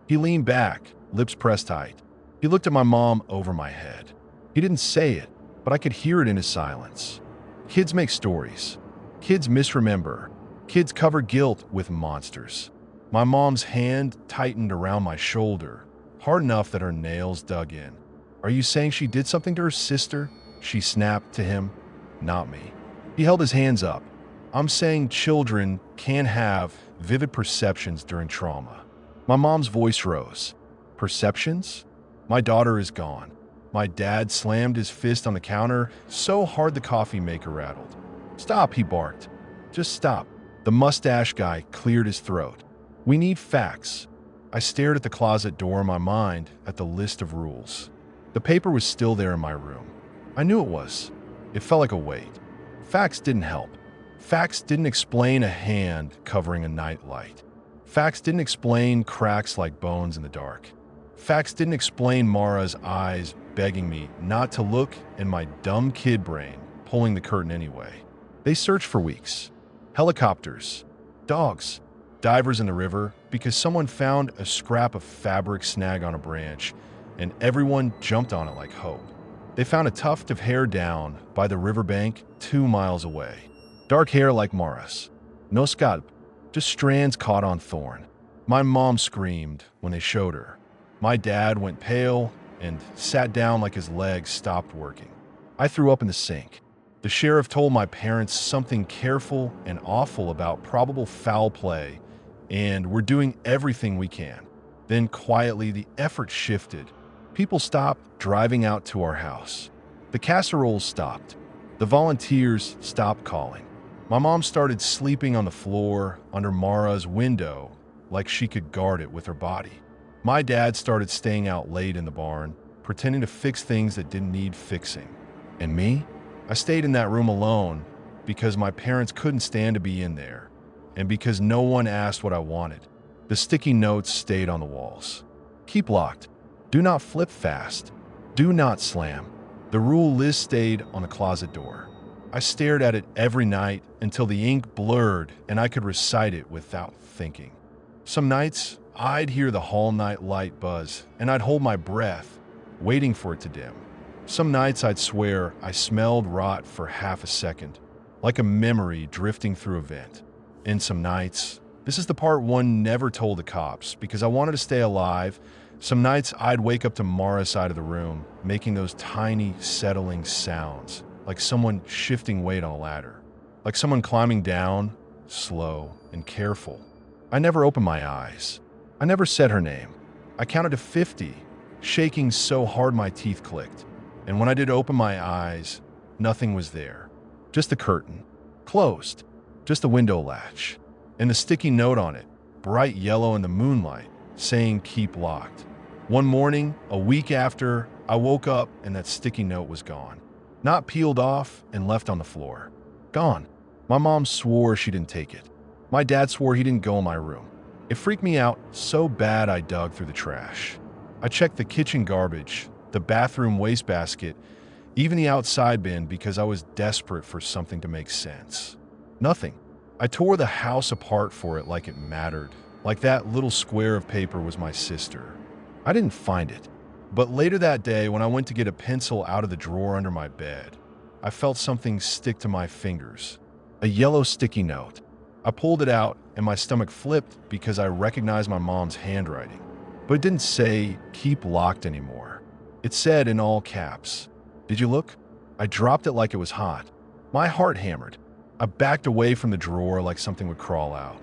He leaned back, lips pressed tight. He looked at my mom over my head. He didn't say it, but I could hear it in his silence. Kids make stories. Kids misremember. Kids cover guilt with monsters. My mom's hand tightened around my shoulder, hard enough that her nails dug in. Are you saying she did something to her sister? She snapped to him. Not me. He held his hands up. I'm saying children can have vivid perceptions during trauma. My mom's voice rose. Perceptions? My daughter is gone. My dad slammed his fist on the counter so hard the coffee maker rattled. Stop, he barked. Just stop. The mustache guy cleared his throat. We need facts. I stared at the closet door in my mind at the list of rules. The paper was still there in my room. I knew it was. It felt like a weight. Facts didn't help. Facts didn't explain a hand covering a nightlight. Facts didn't explain cracks like bones in the dark. Facts didn't explain Mara's eyes begging me not to look and my dumb kid brain pulling the curtain anyway. They searched for weeks. Helicopters, dogs, divers in the river because someone found a scrap of fabric snag on a branch, and everyone jumped on it like hope. They found a tuft of hair down by the riverbank 2 miles away. Dark hair like Mara's. No scalp, just strands caught on thorn. My mom screamed when they showed her. My dad went pale and sat down like his legs stopped working. I threw up in the sink. The sheriff told my parents something careful and awful about probable foul play, and we're doing everything we can. Then quietly the effort shifted. People stopped driving out to our house. The casseroles stopped. The volunteers stopped calling. My mom started sleeping on the floor under Mara's window like she could guard it with her body. My dad started staying out late in the barn, pretending to fix things that didn't need fixing. And me? I stayed in that room alone because my parents couldn't stand to be in there, and because no one asked what I wanted. The sticky notes stayed on the walls. Keep locked. Do not flip fast. Do not slam. The rule list stayed on the closet door. I stared at it every night until the ink blurred and I could recite it without thinking. Some nights, I'd hear the hall night light buzz and I'd hold my breath, waiting for it to dim. Some nights I'd swear I smelled rot for half a second, like a memory drifting through a vent. And some nights, this is the part one never told the cops because I wanted to stay alive. Some nights I'd wake up to Mara's side of the room, making those tiny, settling sounds, like someone shifting weight on a ladder, like someone climbing down, slow and careful. I never opened my eyes. I never said her name. I counted to 50, shaking so hard my teeth clicked. And when I did open my eyes, nothing was there. Just the curtain, closed, just the window latch, and the sticky note on it, bright yellow in the moonlight, saying keep locked. One morning, a week after, I woke up and that sticky note was gone. Not peeled off and left on the floor. Gone. My mom swore she didn't take it. My dad swore he didn't go in my room. It freaked me out so bad I dug through the trash. I checked the kitchen garbage, the bathroom wastebasket, even the outside bin because I was desperate for something to make sense. Nothing. I tore the house apart for it like it mattered, like that little square of paper was my sister. I didn't find it. But later that day, when I went to get a pencil out of the drawer under my bed, I felt something stick to my fingers. A yellow sticky note. I pulled it out and my stomach flipped because I recognized my mom's handwriting. But it didn't say keep locked anymore. It said in all caps, "Did you look?" I dropped it like it was hot. My heart hammered. I backed away from the drawer like something would crawl out.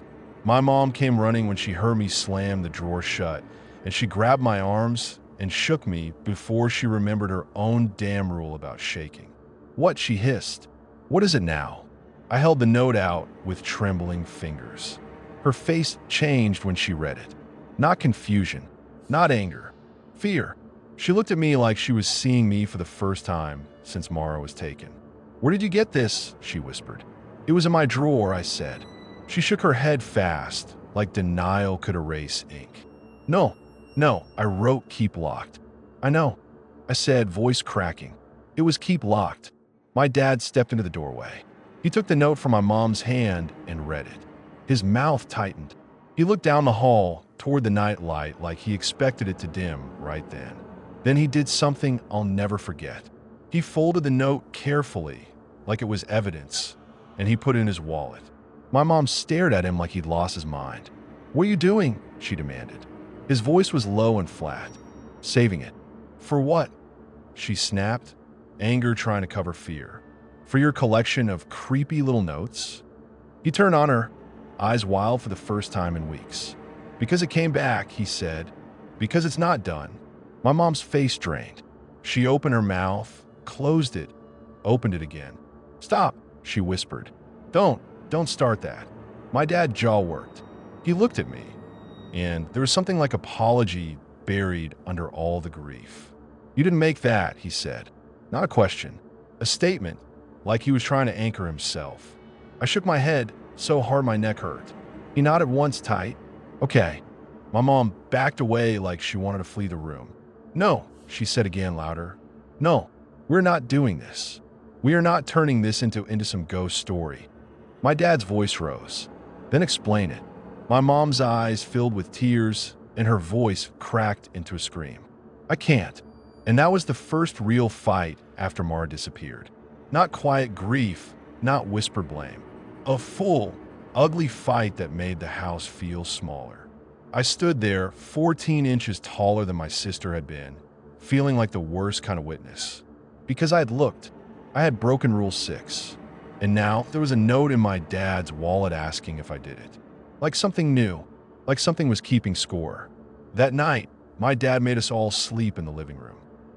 My mom came running when she heard me slam the drawer shut, and she grabbed my arms and shook me before she remembered her own damn rule about shaking. "What?" she hissed. "What is it now?" I held the note out with trembling fingers. Her face changed when she read it. Not confusion, not anger, fear. She looked at me like she was seeing me for the first time since Mara was taken. "Where did you get this?" she whispered. "It was in my drawer," I said. She shook her head fast, like denial could erase ink. No, I wrote keep locked." "I know," I said, voice cracking. "It was keep locked." My dad stepped into the doorway. He took the note from my mom's hand and read it. His mouth tightened. He looked down the hall toward the night light like he expected it to dim right then. Then he did something I'll never forget. He folded the note carefully, like it was evidence, and he put it in his wallet. My mom stared at him like he'd lost his mind. "What are you doing?" she demanded. His voice was low and flat. "Saving it." "For what?" she snapped, anger trying to cover fear. "For your collection of creepy little notes?" He turned on her, eyes wild for the first time in weeks. "Because it came back," he said. "Because it's not done." My mom's face drained. She opened her mouth, closed it, opened it again. "Stop," she whispered. Don't start that." My dad jaw worked. He looked at me, and there was something like apology buried under all the grief. "You didn't make that," he said. Not a question, a statement, like he was trying to anchor himself. I shook my head so hard my neck hurt. He nodded once tight. "Okay." My mom backed away like she wanted to flee the room. "No," she said again louder. "No, we're not doing this. We are not turning this into some ghost story." My dad's voice rose. "Then explain it." My mom's eyes filled with tears and her voice cracked into a scream. I can't. And that was the first real fight after Mara disappeared. Not quiet grief, not whisper blame. A full, ugly fight that made the house feel smaller. I stood there, 14 inches taller than my sister had been, feeling like the worst kind of witness. Because I had looked. I had broken Rule 6. And now there was a note in my dad's wallet asking if I did it. Like something new. Like something was keeping score. That night, my dad made us all sleep in the living room.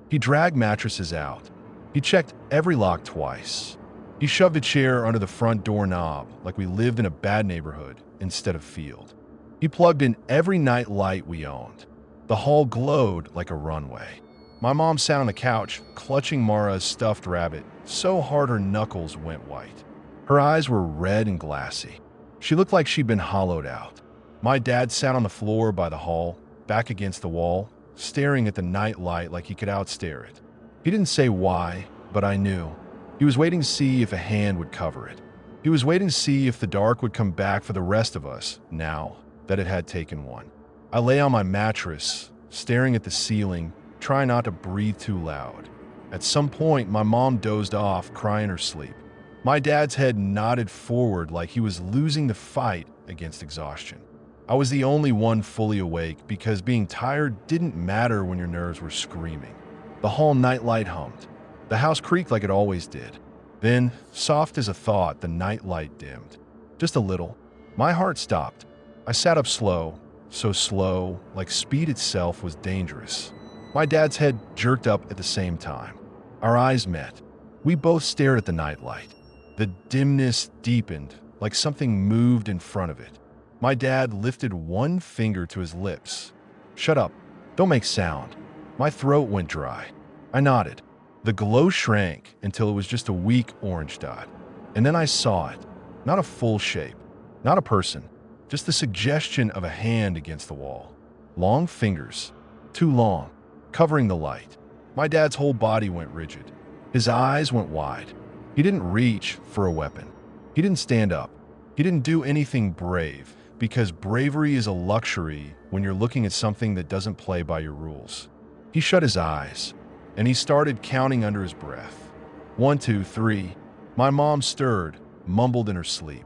He dragged mattresses out. He checked every lock twice. He shoved a chair under the front door knob like we lived in a bad neighborhood instead of field. He plugged in every night light we owned. The hall glowed like a runway. My mom sat on the couch, clutching Mara's stuffed rabbit so hard her knuckles went white. Her eyes were red and glassy. She looked like she'd been hollowed out. My dad sat on the floor by the hall, back against the wall, staring at the night light like he could outstare it. He didn't say why, but I knew. He was waiting to see if a hand would cover it. He was waiting to see if the dark would come back for the rest of us, now that it had taken one. I lay on my mattress, staring at the ceiling, trying not to breathe too loud. At some point, my mom dozed off, crying her sleep. My dad's head nodded forward like he was losing the fight against exhaustion. I was the only one fully awake because being tired didn't matter when your nerves were screaming. The hall nightlight hummed. The house creaked like it always did. Then, soft as a thought, the nightlight dimmed. Just a little. My heart stopped. I sat up slow, so slow, like speed itself was dangerous. My dad's head jerked up at the same time. Our eyes met. We both stared at the nightlight. The dimness deepened, like something moved in front of it. My dad lifted one finger to his lips. "Shut up. Don't make sound." My throat went dry. I nodded. The glow shrank until it was just a weak orange dot. And then I saw it. Not a full shape. Not a person. Just the suggestion of a hand against the wall. Long fingers. Too long. Covering the light. My dad's whole body went rigid. His eyes went wide. He didn't reach for a weapon. He didn't stand up. He didn't do anything brave, because bravery is a luxury when you're looking at something that doesn't play by your rules. He shut his eyes, and he started counting under his breath. 1, 2, 3. My mom stirred, mumbled in her sleep.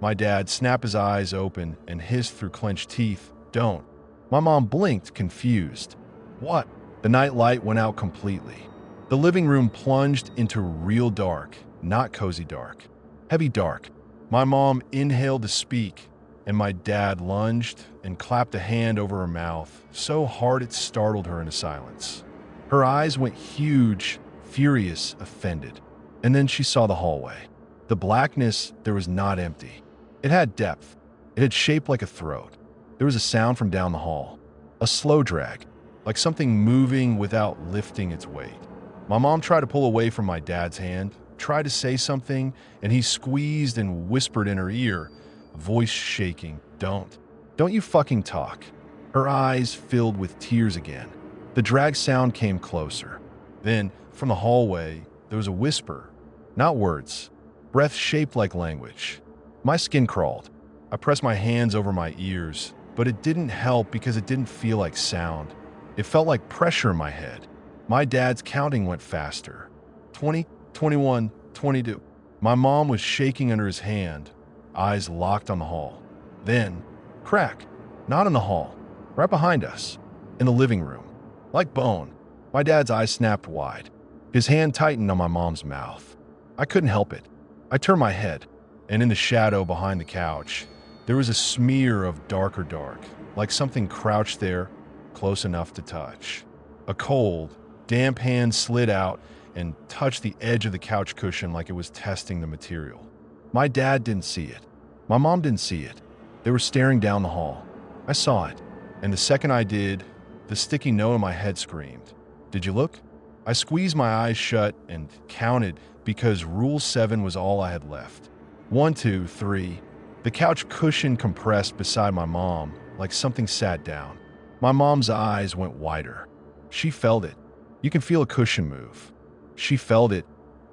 My dad snapped his eyes open and hissed through clenched teeth, "Don't." My mom blinked, confused. "What?" The night light went out completely. The living room plunged into real dark, not cozy dark. Heavy dark. My mom inhaled to speak, and my dad lunged and clapped a hand over her mouth so hard it startled her into silence. Her eyes went huge, furious, offended. And then she saw the hallway. The blackness there was not empty. It had depth. It had shape like a throat. There was a sound from down the hall. A slow drag, like something moving without lifting its weight. My mom tried to pull away from my dad's hand, tried to say something, and he squeezed and whispered in her ear, voice shaking, "Don't. Don't you fucking talk." Her eyes filled with tears again. The drag sound came closer. Then, from the hallway, there was a whisper. Not words. Breath shaped like language. My skin crawled. I pressed my hands over my ears, but it didn't help because it didn't feel like sound. It felt like pressure in my head. My dad's counting went faster. 20, 21, 22. My mom was shaking under his hand, eyes locked on the hall. Then, crack. Not in the hall. Right behind us. In the living room. Like bone. My dad's eyes snapped wide. His hand tightened on my mom's mouth. I couldn't help it. I turned my head, and in the shadow behind the couch, there was a smear of darker dark, like something crouched there, close enough to touch. A cold, damp hand slid out and touched the edge of the couch cushion like it was testing the material. My dad didn't see it. My mom didn't see it. They were staring down the hall. I saw it, and the second I did, the sticky note in my head screamed, "Did you look?" I squeezed my eyes shut and counted because Rule 7 was all I had left. 1, 2, 3. The couch cushion compressed beside my mom like something sat down. My mom's eyes went wider. She felt it. You can feel a cushion move. She felt it,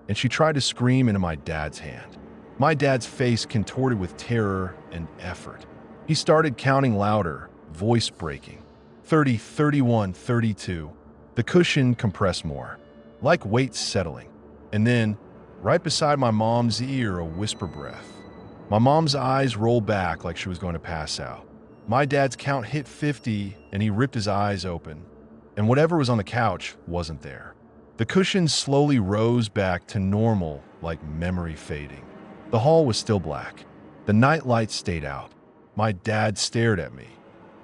and she tried to scream into my dad's hand. My dad's face contorted with terror and effort. He started counting louder, voice breaking. 30, 31, 32. The cushion compressed more, like weight settling. And then, right beside my mom's ear, a whisper breath. My mom's eyes rolled back like she was going to pass out. My dad's count hit 50, and he ripped his eyes open. And whatever was on the couch wasn't there. The cushion slowly rose back to normal, like memory fading. The hall was still black. The night light stayed out. My dad stared at me.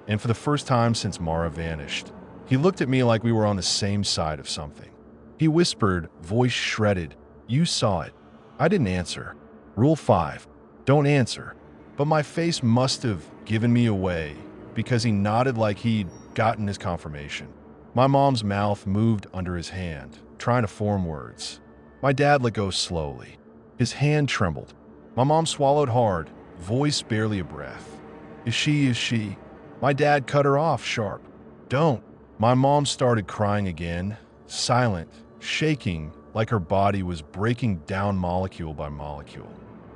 And for the first time since Mara vanished, he looked at me like we were on the same side of something. He whispered, voice shredded, "You saw it." I didn't answer. Rule 5, don't answer. But my face must have given me away because he nodded like he'd gotten his confirmation. My mom's mouth moved under his hand, trying to form words. My dad let go slowly. His hand trembled. My mom swallowed hard, voice barely a breath. Is she? My dad cut her off sharp. Don't. My mom started crying again, silent, shaking like her body was breaking down molecule by molecule.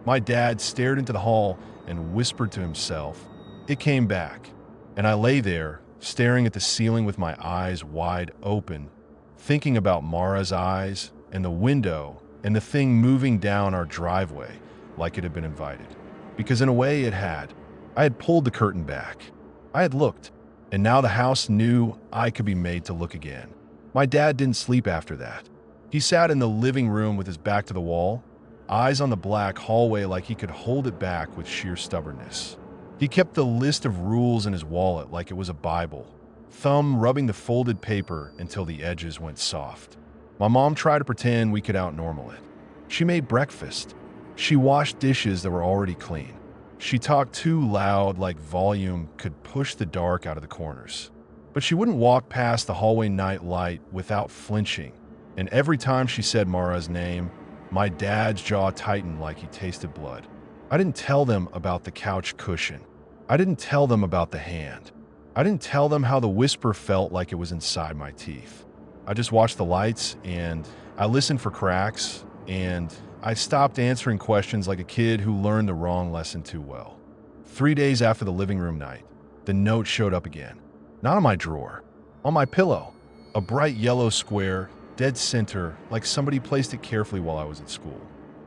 My dad stared into the hall and whispered to himself. It came back, and I lay there, staring at the ceiling with my eyes wide open, thinking about Mara's eyes and the window and the thing moving down our driveway like it had been invited. Because in a way it had. I had pulled the curtain back. I had looked, and now the house knew I could be made to look again. My dad didn't sleep after that. He sat in the living room with his back to the wall, eyes on the black hallway like he could hold it back with sheer stubbornness. He kept the list of rules in his wallet like it was a Bible, thumb rubbing the folded paper until the edges went soft. My mom tried to pretend we could outnormal it. She made breakfast. She washed dishes that were already clean. She talked too loud like volume could push the dark out of the corners. But she wouldn't walk past the hallway night light without flinching, and every time she said Mara's name, my dad's jaw tightened like he tasted blood. I didn't tell them about the couch cushion. I didn't tell them about the hand. I didn't tell them how the whisper felt like it was inside my teeth. I just watched the lights, and I listened for cracks, and I stopped answering questions like a kid who learned the wrong lesson too well. 3 days after the living room night, the note showed up again. Not on my drawer, on my pillow. A bright yellow square, dead center, like somebody placed it carefully while I was at school.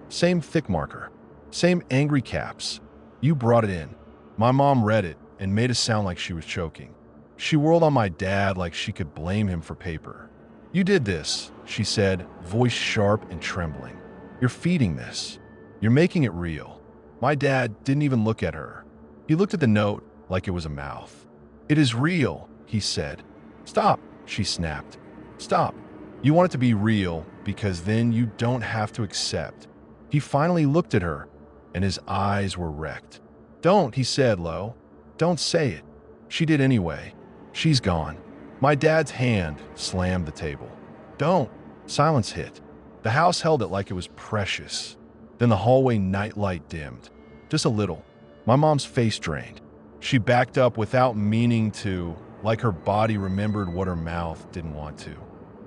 Same thick marker, same angry caps. You brought it in. My mom read it and made a sound like she was choking. She whirled on my dad like she could blame him for paper. You did this, she said, voice sharp and trembling. You're feeding this. You're making it real. My dad didn't even look at her. He looked at the note like it was a mouth. It is real, he said. Stop, she snapped. Stop. You want it to be real because then you don't have to accept. He finally looked at her, and his eyes were wrecked. Don't, he said low. Don't say it. She did anyway. She's gone. My dad's hand slammed the table. Don't. Silence hit. The house held it like it was precious. Then the hallway nightlight dimmed. Just a little. My mom's face drained. She backed up without meaning to, like her body remembered what her mouth didn't want to.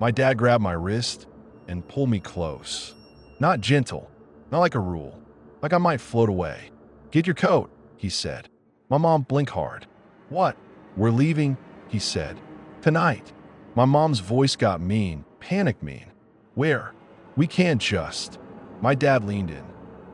My dad grabbed my wrist and pulled me close. Not gentle, not like a rule, like I might float away. Get your coat, he said. My mom blinked hard. What? We're leaving, he said. Tonight. My mom's voice got mean, panic mean. Where? We can't just. My dad leaned in.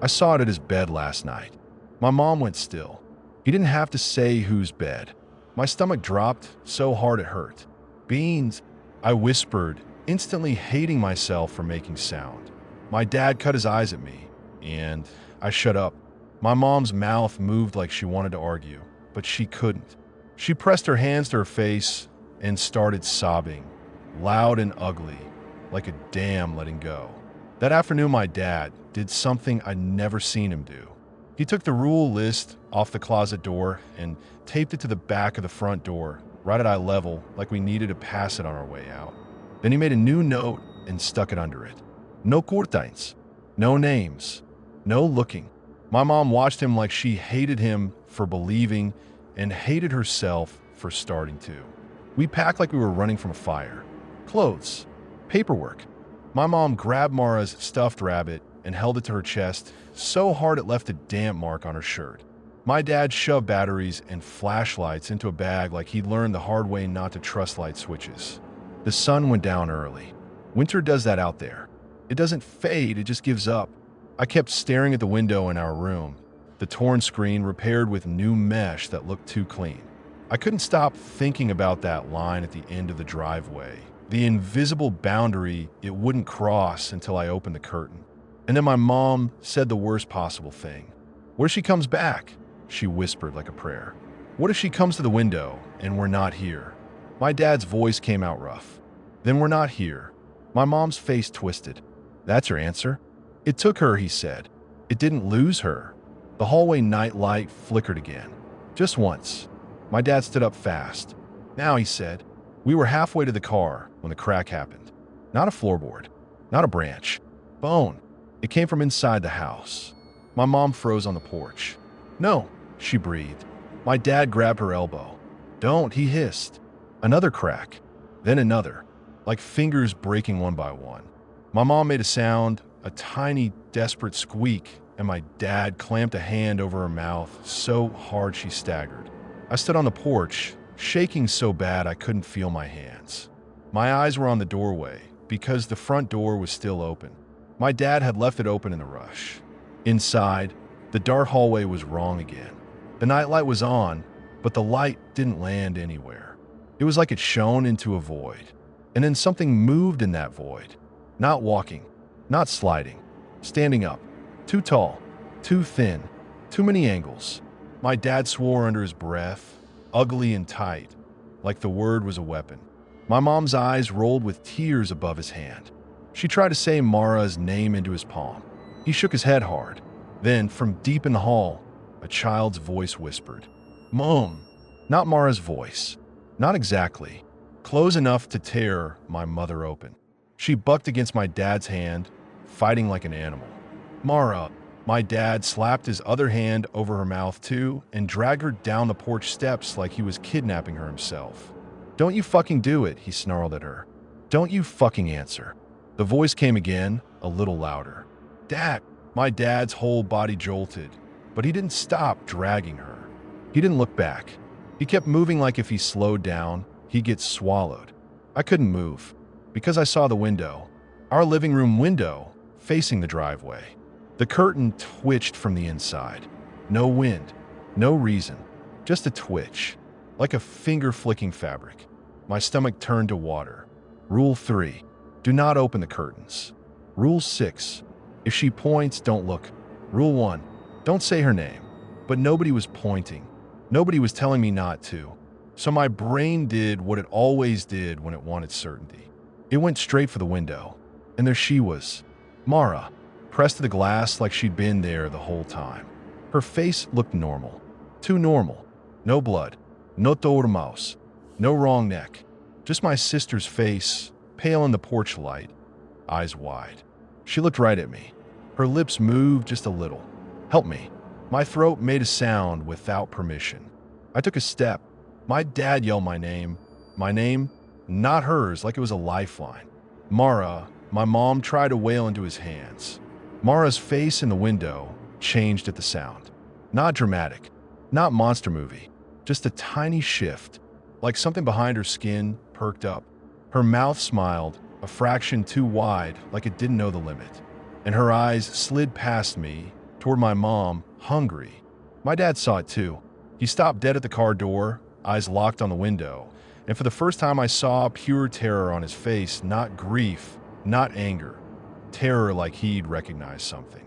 I saw it at his bed last night. My mom went still. He didn't have to say whose bed. My stomach dropped so hard it hurt. Beans, I whispered, instantly hating myself for making sound. My dad cut his eyes at me, and I shut up. My mom's mouth moved like she wanted to argue, but she couldn't. She pressed her hands to her face and started sobbing, loud and ugly, like a dam letting go. That afternoon, my dad did something I'd never seen him do. He took the rule list off the closet door and taped it to the back of the front door, right at eye level, like we needed to pass it on our way out. Then he made a new note and stuck it under it. No curtains, no names, no looking. My mom watched him like she hated him for believing and hated herself for starting to. We packed like we were running from a fire. Clothes, paperwork. My mom grabbed Mara's stuffed rabbit and held it to her chest so hard it left a damp mark on her shirt. My dad shoved batteries and flashlights into a bag like he'd learned the hard way not to trust light switches. The sun went down early. Winter does that out there. It doesn't fade, it just gives up. I kept staring at the window in our room, the torn screen repaired with new mesh that looked too clean. I couldn't stop thinking about that line at the end of the driveway, the invisible boundary it wouldn't cross until I opened the curtain. And then my mom said the worst possible thing. What if she comes back? She whispered like a prayer. What if she comes to the window and we're not here? My dad's voice came out rough. Then we're not here. My mom's face twisted. That's her answer? It took her, he said. It didn't lose her. The hallway night light flickered again. Just once. My dad stood up fast. Now, he said. We were halfway to the car when the crack happened. Not a floorboard. Not a branch. Bone. It came from inside the house. My mom froze on the porch. No, she breathed. My dad grabbed her elbow. Don't, he hissed. Another crack. Then another. Like fingers breaking one by one. My mom made a sound, a tiny, desperate squeak, and my dad clamped a hand over her mouth so hard she staggered. I stood on the porch, shaking so bad I couldn't feel my hands. My eyes were on the doorway because the front door was still open. My dad had left it open in a rush. Inside, the dark hallway was wrong again. The nightlight was on, but the light didn't land anywhere. It was like it shone into a void. And then something moved in that void. Not walking, not sliding, standing up. Too tall, too thin, too many angles. My dad swore under his breath, ugly and tight, like the word was a weapon. My mom's eyes rolled with tears above his hand. She tried to say Mara's name into his palm. He shook his head hard. Then, from deep in the hall, a child's voice whispered, Mom. Not Mara's voice. Not exactly. Close enough to tear my mother open. She bucked against my dad's hand, fighting like an animal. Mara. My dad slapped his other hand over her mouth too and dragged her down the porch steps like he was kidnapping her himself. Don't you fucking do it, he snarled at her. Don't you fucking answer. The voice came again, a little louder. Dad. My dad's whole body jolted, but he didn't stop dragging her. He didn't look back. He kept moving like if he slowed down, he'd get swallowed. I couldn't move because I saw the window, our living room window, facing the driveway. The curtain twitched from the inside. No wind, no reason, just a twitch, like a finger flicking fabric. My stomach turned to water. Rule 3, do not open the curtains. Rule 6, if she points, don't look. Rule 1, don't say her name. But nobody was pointing. Nobody was telling me not to. So my brain did what it always did when it wanted certainty. It went straight for the window. And there she was, Mara, pressed to the glass like she'd been there the whole time. Her face looked normal. Too normal. No blood. No tormaus. No wrong neck. Just my sister's face, pale in the porch light, eyes wide. She looked right at me. Her lips moved just a little. Help me. My throat made a sound without permission. I took a step. My dad yelled my name. My name, not hers, like it was a lifeline. Mara. My mom tried to wail into his hands. Mara's face in the window changed at the sound. Not dramatic, not monster movie, just a tiny shift, like something behind her skin perked up. Her mouth smiled, a fraction too wide, like it didn't know the limit. And her eyes slid past me, toward my mom, hungry. My dad saw it too. He stopped dead at the car door, eyes locked on the window, and for the first time I saw pure terror on his face, not grief, not anger. Terror like he'd recognized something.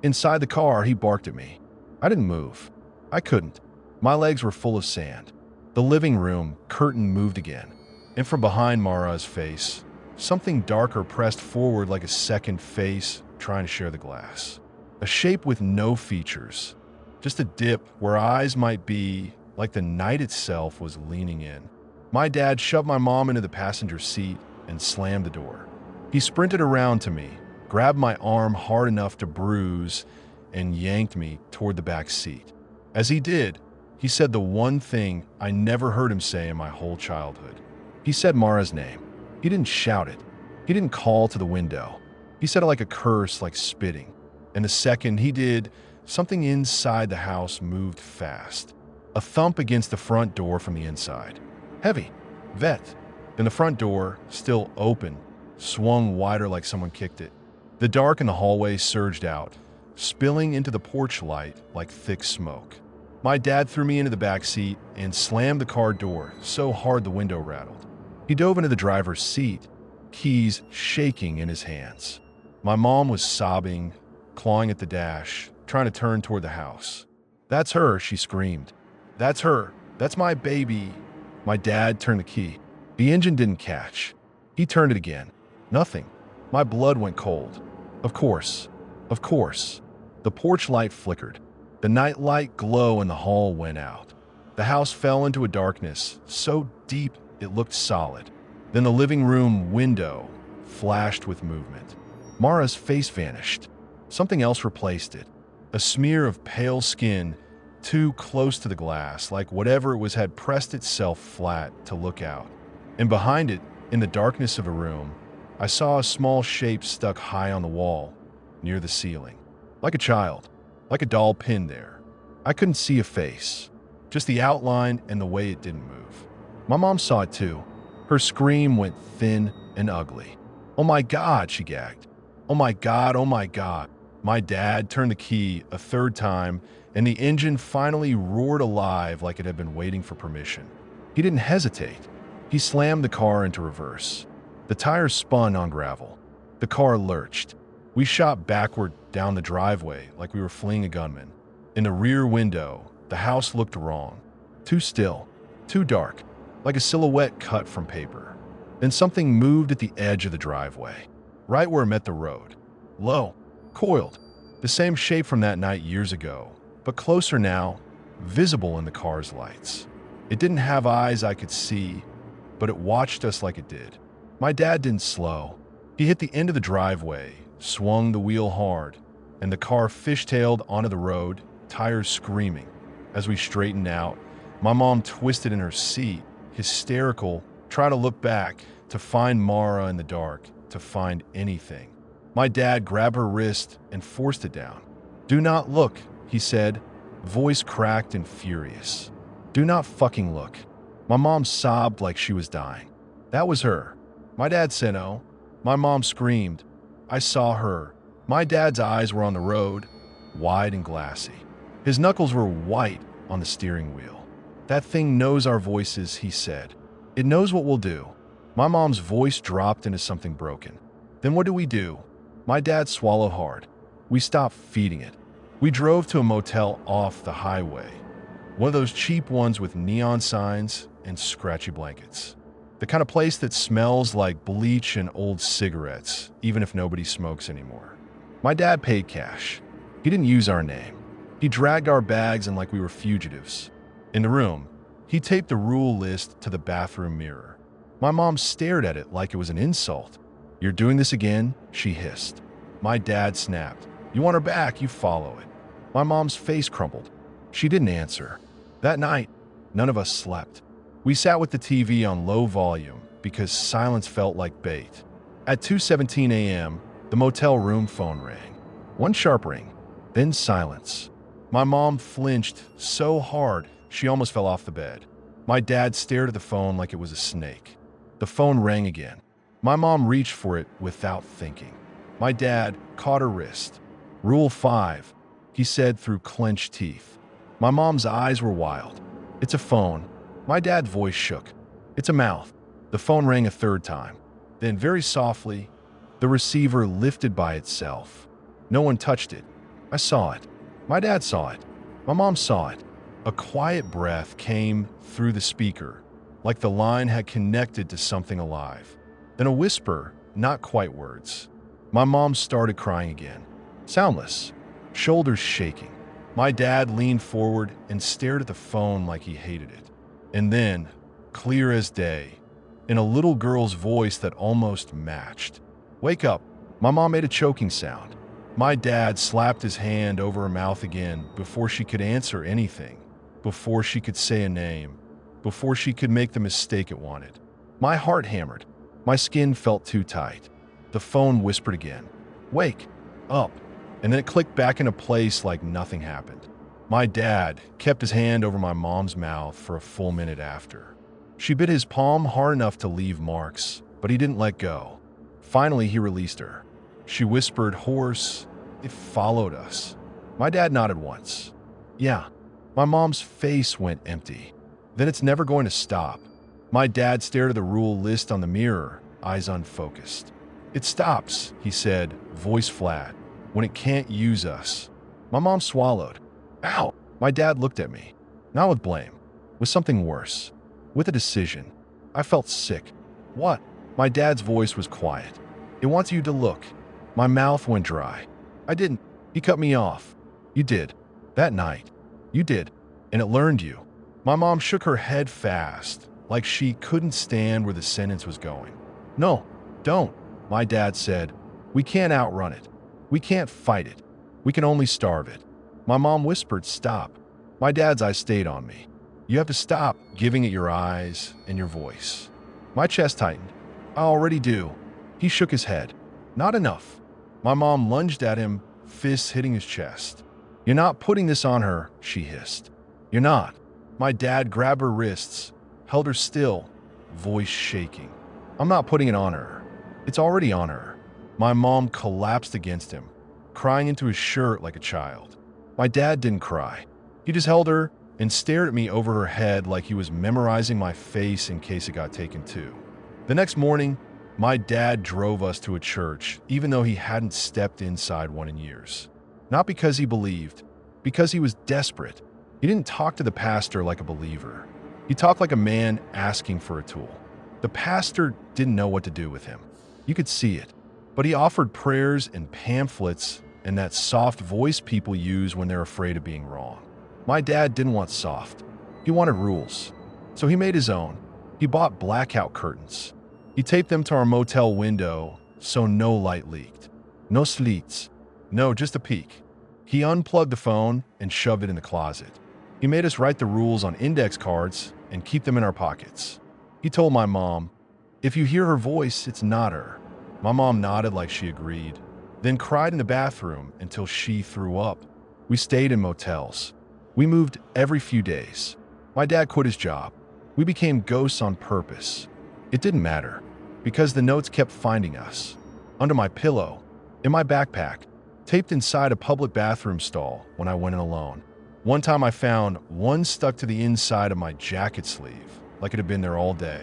Inside the car, he barked at me. I didn't move. I couldn't. My legs were full of sand. The living room curtain moved again, and from behind Mara's face, something darker pressed forward like a second face trying to share the glass. A shape with no features. Just a dip where eyes might be, like the night itself was leaning in. My dad shoved my mom into the passenger seat and slammed the door. He sprinted around to me, grabbed my arm hard enough to bruise, and yanked me toward the back seat. As he did, he said the one thing I never heard him say in my whole childhood. He said Mara's name. He didn't shout it. He didn't call to the window. He said it like a curse, like spitting. And the second he did, something inside the house moved fast. A thump against the front door from the inside. Heavy. Vet. Then the front door, still open, swung wider like someone kicked it. The dark in the hallway surged out, spilling into the porch light like thick smoke. My dad threw me into the back seat and slammed the car door so hard the window rattled. He dove into the driver's seat, keys shaking in his hands. My mom was sobbing, clawing at the dash, trying to turn toward the house. "That's her," she screamed. "That's her. That's my baby." My dad turned the key. The engine didn't catch. He turned it again. Nothing. My blood went cold. Of course. Of course. The porch light flickered. The night light glow in the hall went out. The house fell into a darkness so deep it looked solid. Then the living room window flashed with movement. Mara's face vanished. Something else replaced it. A smear of pale skin too close to the glass, like whatever it was had pressed itself flat to look out. And behind it, in the darkness of a room, I saw a small shape stuck high on the wall, near the ceiling. Like a child, like a doll pinned there. I couldn't see a face, just the outline and the way it didn't move. My mom saw it too. Her scream went thin and ugly. "Oh my God," she gagged. "Oh my God, oh my God." My dad turned the key a third time, and the engine finally roared alive like it had been waiting for permission. He didn't hesitate. He slammed the car into reverse. The tires spun on gravel. The car lurched. We shot backward down the driveway like we were fleeing a gunman. In the rear window, the house looked wrong. Too still, too dark, like a silhouette cut from paper. Then something moved at the edge of the driveway, right where it met the road. Low, coiled, the same shape from that night years ago, but closer now, visible in the car's lights. It didn't have eyes I could see, but it watched us like it did. My dad didn't slow. He hit the end of the driveway, swung the wheel hard, and the car fishtailed onto the road, tires screaming. As we straightened out, my mom twisted in her seat, hysterical, tried to look back, to find Mara in the dark, to find anything. My dad grabbed her wrist and forced it down. "Do not look," he said, voice cracked and furious. "Do not fucking look." My mom sobbed like she was dying. That was her. My dad said no. My mom screamed. I saw her. My dad's eyes were on the road, wide and glassy. His knuckles were white on the steering wheel. "That thing knows our voices," he said. "It knows what we'll do." My mom's voice dropped into something broken. "Then what do we do?" My dad swallowed hard. "We stopped feeding it. We drove to a motel off the highway. One of those cheap ones with neon signs and scratchy blankets. The kind of place that smells like bleach and old cigarettes, even if nobody smokes anymore." My dad paid cash. He didn't use our name. He dragged our bags in like we were fugitives. In the room, he taped the rule list to the bathroom mirror. My mom stared at it like it was an insult. "You're doing this again?" she hissed. My dad snapped. "You want her back, you follow it." My mom's face crumpled. She didn't answer. That night, none of us slept. We sat with the TV on low volume because silence felt like bait. At 2:17 a.m., the motel room phone rang. One sharp ring, then silence. My mom flinched so hard she almost fell off the bed. My dad stared at the phone like it was a snake. The phone rang again. My mom reached for it without thinking. My dad caught her wrist. "Rule 5, he said through clenched teeth. My mom's eyes were wild. "It's a phone." My dad's voice shook. "It's a mouth." The phone rang a third time. Then, very softly, the receiver lifted by itself. No one touched it. I saw it. My dad saw it. My mom saw it. A quiet breath came through the speaker, like the line had connected to something alive. Then a whisper, not quite words. My mom started crying again. Soundless, shoulders shaking. My dad leaned forward and stared at the phone like he hated it. And then, clear as day, in a little girl's voice that almost matched, "Wake up." My mom made a choking sound. My dad slapped his hand over her mouth again before she could answer anything, before she could say a name, before she could make the mistake it wanted. My heart hammered. My skin felt too tight. The phone whispered again, "Wake up." And then it clicked back into place like nothing happened. My dad kept his hand over my mom's mouth for a full minute after. She bit his palm hard enough to leave marks, but he didn't let go. Finally, he released her. She whispered hoarse, "It followed us." My dad nodded once. "Yeah." My mom's face went empty. "Then it's never going to stop." My dad stared at the rule list on the mirror, eyes unfocused. "It stops," he said, voice flat, "when it can't use us." My mom swallowed. "Ow!" My dad looked at me. Not with blame. With something worse. With a decision. I felt sick. "What?" My dad's voice was quiet. "It wants you to look." My mouth went dry. "I didn't." He cut me off. "You did. That night. You did. And it learned you." My mom shook her head fast, like she couldn't stand where the sentence was going. "No, don't," my dad said. "We can't outrun it. We can't fight it. We can only starve it." My mom whispered, "Stop." My dad's eyes stayed on me. "You have to stop giving it your eyes and your voice." My chest tightened. "I already do." He shook his head. "Not enough." My mom lunged at him, fists hitting his chest. "You're not putting this on her," she hissed. "You're not." My dad grabbed her wrists, held her still, voice shaking. "I'm not putting it on her. It's already on her." My mom collapsed against him, crying into his shirt like a child. My dad didn't cry. He just held her and stared at me over her head like he was memorizing my face in case it got taken too. The next morning, my dad drove us to a church, even though he hadn't stepped inside one in years. Not because he believed, because he was desperate. He didn't talk to the pastor like a believer. He talked like a man asking for a tool. The pastor didn't know what to do with him. You could see it. But he offered prayers and pamphlets and that soft voice people use when they're afraid of being wrong. My dad didn't want soft. He wanted rules. So he made his own. He bought blackout curtains. He taped them to our motel window so no light leaked. No slits. No, just a peek. He unplugged the phone and shoved it in the closet. He made us write the rules on index cards and keep them in our pockets. He told my mom, "If you hear her voice, it's not her." My mom nodded like she agreed, then cried in the bathroom until she threw up. We stayed in motels. We moved every few days. My dad quit his job. We became ghosts on purpose. It didn't matter, because the notes kept finding us. Under my pillow, in my backpack, taped inside a public bathroom stall when I went in alone. One time I found one stuck to the inside of my jacket sleeve, like it had been there all day.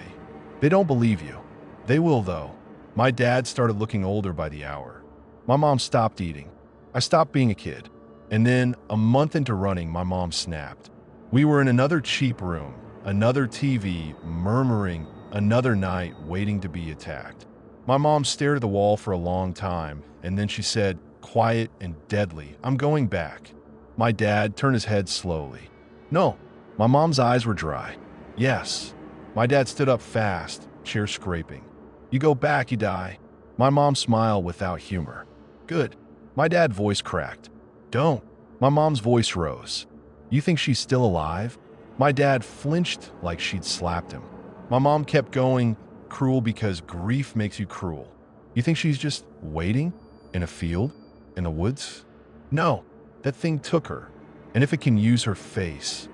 They don't believe you. They will, though. My dad started looking older by the hour. My mom stopped eating. I stopped being a kid. And then, a month into running, my mom snapped. We were in another cheap room, another TV, murmuring, another night waiting to be attacked. My mom stared at the wall for a long time, and then she said, quiet and deadly, "I'm going back." My dad turned his head slowly. "No." My mom's eyes were dry. "Yes." My dad stood up fast, chair scraping. "You go back, you die." My mom smiled without humor. "Good." My dad's voice cracked. "Don't." My mom's voice rose. "You think she's still alive?" My dad flinched like she'd slapped him. My mom kept going, "Cruel because grief makes you cruel. You think she's just waiting? In a field? In the woods?" "No. That thing took her. And if it can use her face,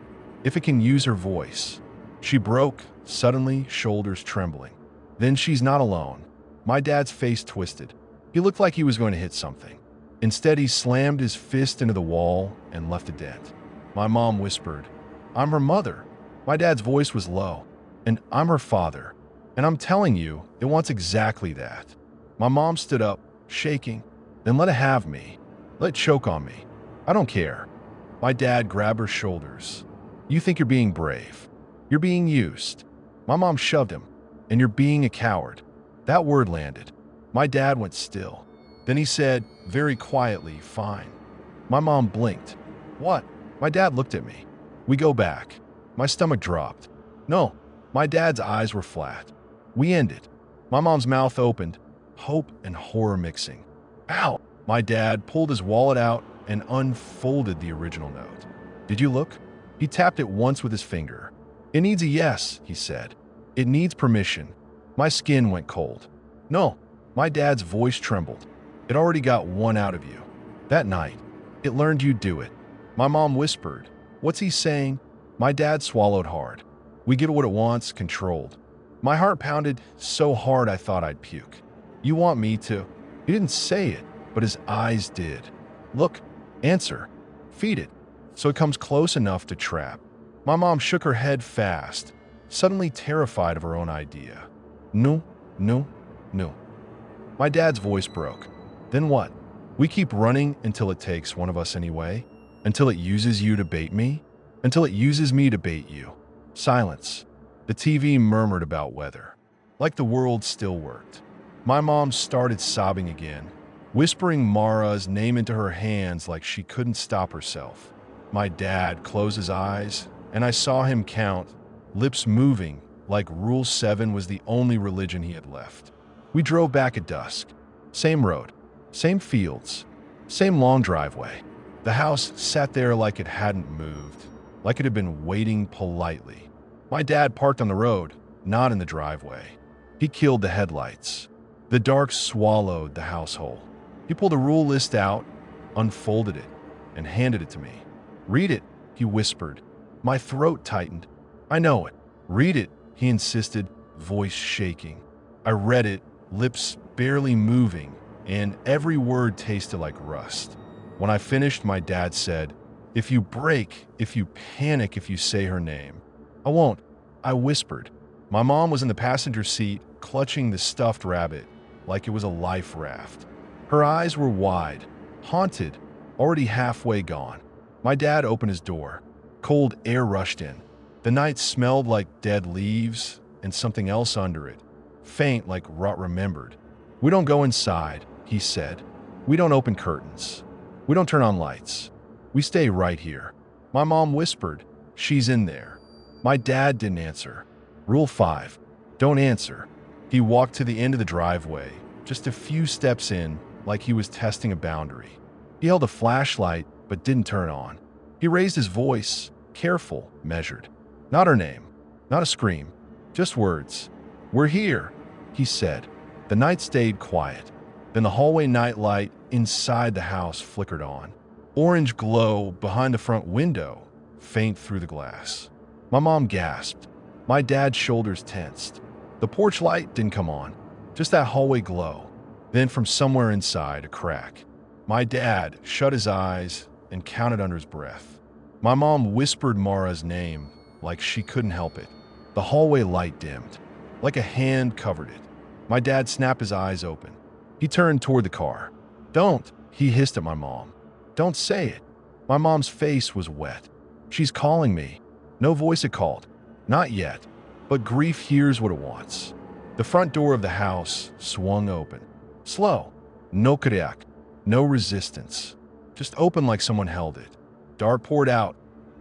if it can use her voice." She broke, suddenly, shoulders trembling. "Then she's not alone." My dad's face twisted. He looked like he was going to hit something. Instead, he slammed his fist into the wall and left a dent. My mom whispered, "I'm her mother." My dad's voice was low. "And I'm her father. And I'm telling you, it wants exactly that." My mom stood up, shaking. "Then let it have me. Let it choke on me. I don't care." My dad grabbed her shoulders. "You think you're being brave. You're being used." My mom shoved him. "And you're being a coward." That word landed. My dad went still. Then he said, very quietly, "Fine." My mom blinked. "What?" My dad looked at me. "We go back." My stomach dropped. "No." My dad's eyes were flat. "We end it." My mom's mouth opened, hope and horror mixing. "Ow!" My dad pulled his wallet out and unfolded the original note. "Did you look?" He tapped it once with his finger. "It needs a yes," he said. "It needs permission." My skin went cold. "No." My dad's voice trembled. "It already got one out of you. That night. It learned you'd do it." My mom whispered, "What's he saying?" My dad swallowed hard. We get what it wants, controlled. My heart pounded so hard I thought I'd puke. You want me to? He didn't say it, but his eyes did. Look, answer, feed it, so it comes close enough to trap. My mom shook her head fast, suddenly terrified of her own idea. No, no, no. My dad's voice broke. Then what? We keep running until it takes one of us anyway? Until it uses you to bait me? Until it uses me to bait you? Silence. The TV murmured about weather, like the world still worked. My mom started sobbing again, whispering Mara's name into her hands like she couldn't stop herself. My dad closed his eyes, and I saw him count, lips moving like Rule 7 was the only religion he had left. We drove back at dusk. Same road, same fields, same long driveway. The house sat there like it hadn't moved, like it had been waiting politely. My dad parked on the road, not in the driveway. He killed the headlights. The dark swallowed the househole. He pulled a rule list out, unfolded it, and handed it to me. Read it, he whispered. My throat tightened. I know it. Read it, he insisted, voice shaking. I read it, lips barely moving, and every word tasted like rust. When I finished, my dad said, "If you break, if you panic, if you say her name." "I won't," I whispered. My mom was in the passenger seat, clutching the stuffed rabbit like it was a life raft. Her eyes were wide, haunted, already halfway gone. My dad opened his door. Cold air rushed in. The night smelled like dead leaves and something else under it, faint like rot remembered. "We don't go inside," he said. "We don't open curtains. We don't turn on lights. We stay right here." My mom whispered, "She's in there." My dad didn't answer. Rule 5, don't answer. He walked to the end of the driveway, just a few steps in, like he was testing a boundary. He held a flashlight, but didn't turn on. He raised his voice, careful, measured. Not her name, not a scream, just words. "We're here," he said. The night stayed quiet. Then the hallway nightlight inside the house flickered on. Orange glow behind the front window, faint through the glass. My mom gasped. My dad's shoulders tensed. The porch light didn't come on, just that hallway glow. Then from somewhere inside, a crack. My dad shut his eyes and counted under his breath. My mom whispered Mara's name like she couldn't help it. The hallway light dimmed, like a hand covered it. My dad snapped his eyes open. He turned toward the car. "Don't," he hissed at my mom. "Don't say it." My mom's face was wet. "She's calling me." No voice had called. Not yet, but grief hears what it wants. The front door of the house swung open. Slow. No kriak. No resistance. Just open like someone held it. Dark poured out,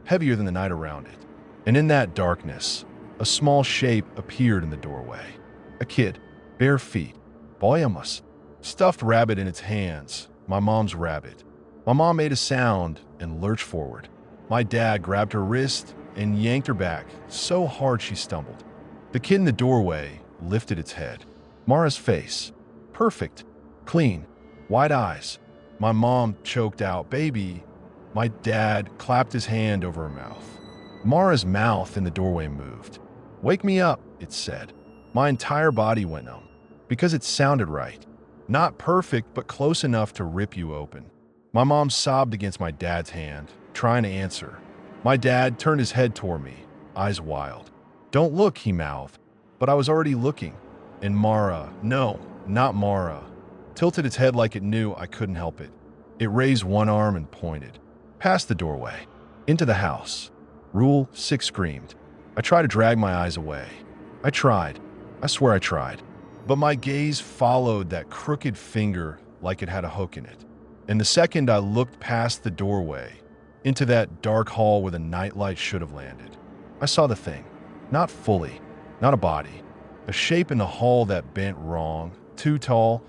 heavier than the night around it. And in that darkness, a small shape appeared in the doorway. A kid, bare feet, boyamas, stuffed rabbit in its hands, my mom's rabbit. My mom made a sound and lurched forward. My dad grabbed her wrist and yanked her back so hard she stumbled. The kid in the doorway lifted its head. Mara's face, perfect, clean, wide eyes. My mom choked out, "Baby." My dad clapped his hand over her mouth. Mara's mouth in the doorway moved. "Wake me up," it said. My entire body went numb, because it sounded right. Not perfect, but close enough to rip you open. My mom sobbed against my dad's hand, trying to answer. My dad turned his head toward me, eyes wild. "Don't look," he mouthed. But I was already looking. And Mara, no, not Mara, tilted its head like it knew I couldn't help it. It raised one arm and pointed. Past the doorway. Into the house. Rule 6 screamed. I tried to drag my eyes away. I tried. I swear I tried. But my gaze followed that crooked finger like it had a hook in it. And the second I looked past the doorway, into that dark hall where the nightlight should have landed, I saw the thing. Not fully. Not a body. A shape in the hall that bent wrong. Too tall.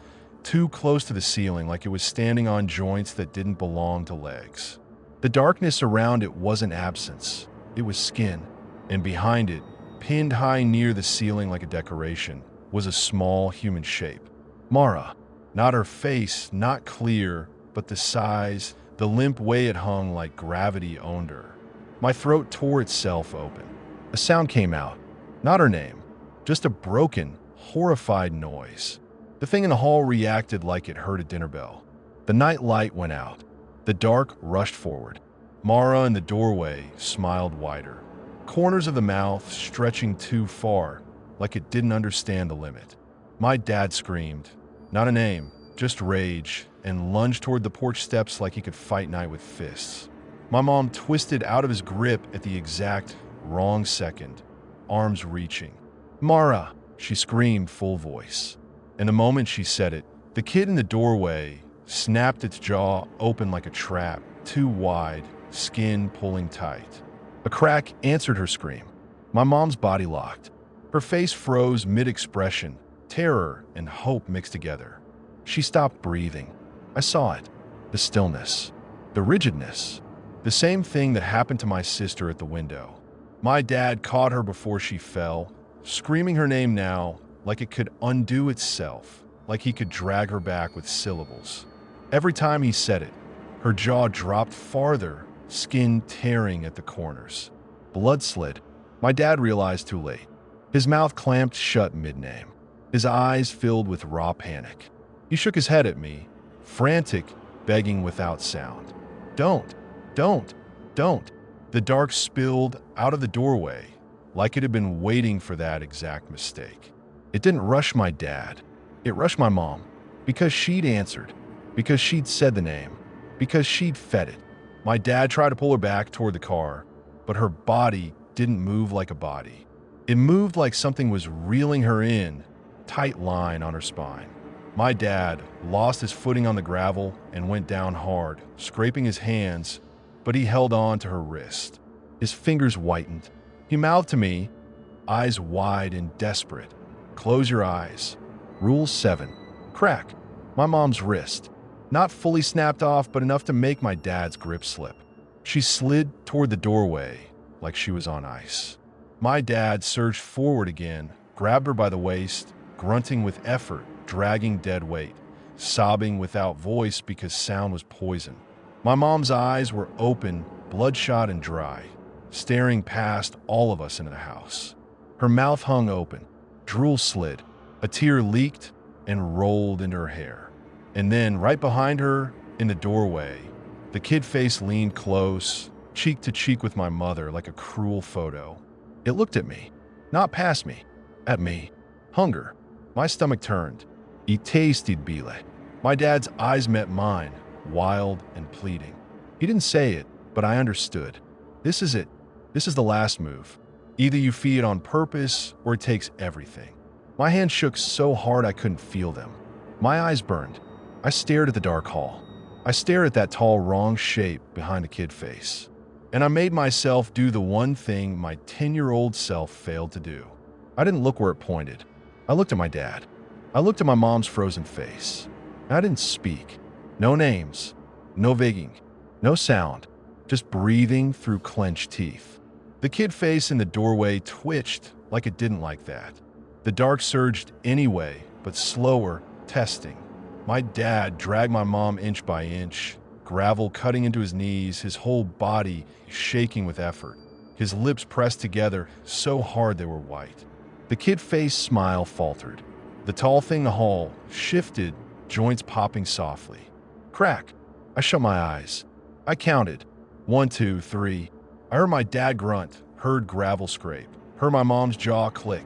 Too close to the ceiling, like it was standing on joints that didn't belong to legs. The darkness around it wasn't absence. It was skin. And behind it, pinned high near the ceiling like a decoration, was a small human shape. Mara. Not her face, not clear, but the size, the limp way it hung like gravity owned her. My throat tore itself open. A sound came out. Not her name. Just a broken, horrified noise. The thing in the hall reacted like it heard a dinner bell. The night light went out. The dark rushed forward. Mara in the doorway smiled wider. Corners of the mouth stretching too far, like it didn't understand the limit. My dad screamed. Not a name, just rage, and lunged toward the porch steps like he could fight night with fists. My mom twisted out of his grip at the exact wrong second, arms reaching. "Mara!" she screamed full voice. And the moment she said it, the kid in the doorway snapped its jaw open like a trap, too wide, skin pulling tight. A crack answered her scream. My mom's body locked. Her face froze mid-expression, terror and hope mixed together. She stopped breathing. I saw it. The stillness. The rigidness. The same thing that happened to my sister at the window. My dad caught her before she fell, screaming her name now like it could undo itself, like he could drag her back with syllables. Every time he said it, her jaw dropped farther, skin tearing at the corners. Blood slid. My dad realized too late. His mouth clamped shut mid-name. His eyes filled with raw panic. He shook his head at me, frantic, begging without sound. Don't. The dark spilled out of the doorway, like it had been waiting for that exact mistake. It didn't rush my dad. It rushed my mom, because she'd answered, because she'd said the name, because she'd fed it. My dad tried to pull her back toward the car, but her body didn't move like a body. It moved like something was reeling her in, tight line on her spine. My dad lost his footing on the gravel and went down hard, scraping his hands, but he held on to her wrist. His fingers whitened. He mouthed to me, eyes wide and desperate. "Close your eyes." Rule 7. Crack. My mom's wrist. Not fully snapped off, but enough to make my dad's grip slip. She slid toward the doorway like she was on ice. My dad surged forward again, grabbed her by the waist, grunting with effort, dragging dead weight, sobbing without voice because sound was poison. My mom's eyes were open, bloodshot and dry, staring past all of us into the house. Her mouth hung open, drool slid, a tear leaked and rolled into her hair. And then, right behind her, in the doorway, the kid face leaned close, cheek to cheek with my mother like a cruel photo. It looked at me, not past me, at me. Hunger. My stomach turned. It tasted bile. My dad's eyes met mine, wild and pleading. He didn't say it, but I understood. This is it. This is the last move. Either you feed it on purpose, or it takes everything. My hands shook so hard I couldn't feel them. My eyes burned. I stared at the dark hall. I stared at that tall, wrong shape behind the kid face. And I made myself do the one thing my 10-year-old self failed to do. I didn't look where it pointed. I looked at my dad. I looked at my mom's frozen face. And I didn't speak. No names. No begging. No sound. Just breathing through clenched teeth. The kid face in the doorway twitched like it didn't like that. The dark surged anyway, but slower, testing. My dad dragged my mom inch by inch, gravel cutting into his knees, his whole body shaking with effort. His lips pressed together so hard they were white. The kid face smile faltered. The tall thing in the hall shifted, joints popping softly. Crack. I shut my eyes. I counted. 1, 2, 3. I heard my dad grunt, heard gravel scrape, heard my mom's jaw click.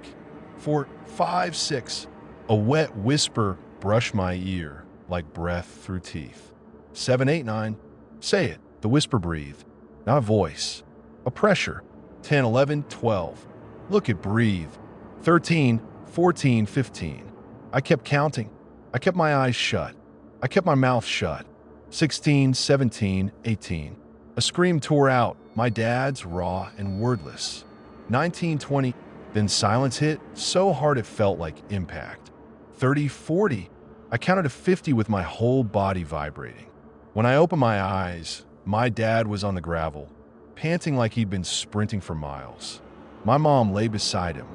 4, 5, 6. A wet whisper brushed my ear like breath through teeth. 7, 8, 9. Say it. The whisper breathed. Not a voice. A pressure. 10, 11, 12. Look, it breathed. 13, 14, 15. I kept counting. I kept my eyes shut. I kept my mouth shut. 16, 17, 18. A scream tore out, my dad's raw and wordless. 19, 20. Then silence hit so hard it felt like impact. 30, 40. I counted to 50 with my whole body vibrating. When I opened my eyes, my dad was on the gravel, panting like he'd been sprinting for miles. My mom lay beside him,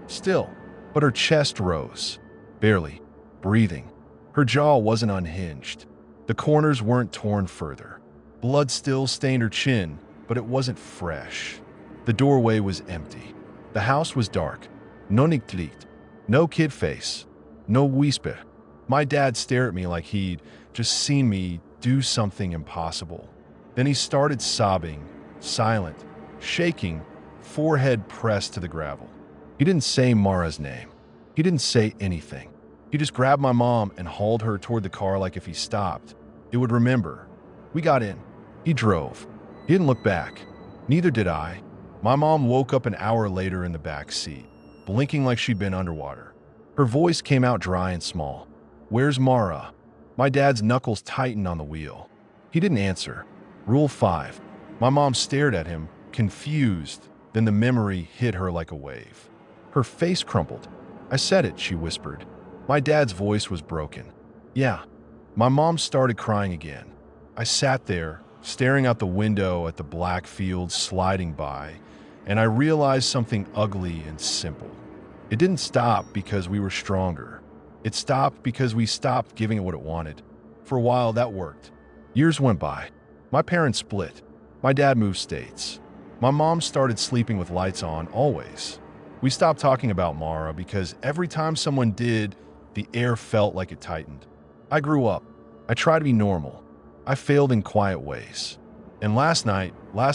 still, but her chest rose, barely, breathing. Her jaw wasn't unhinged. The corners weren't torn further. Blood still stained her chin, but it wasn't fresh. The doorway was empty. The house was dark. No licht. No kid face. No whisper. My dad stared at me like he'd just seen me do something impossible. Then he started sobbing, silent, shaking, forehead pressed to the gravel. He didn't say Mara's name. He didn't say anything. He just grabbed my mom and hauled her toward the car like if he stopped, it would remember. We got in. He drove. He didn't look back. Neither did I. My mom woke up an hour later in the back seat, blinking like she'd been underwater. Her voice came out dry and small. "Where's Mara?" My dad's knuckles tightened on the wheel. He didn't answer. Rule 5. My mom stared at him, confused. Then the memory hit her like a wave. Her face crumpled. "I said it," she whispered. My dad's voice was broken. "Yeah." My mom started crying again. I sat there, staring out the window at the black fields sliding by, and I realized something ugly and simple. It didn't stop because we were stronger. It stopped because we stopped giving it what it wanted. For a while, that worked. Years went by. My parents split. My dad moved states. My mom started sleeping with lights on, always. We stopped talking about Mara because every time someone did, the air felt like it tightened. I grew up. I tried to be normal. I failed in quiet ways. And last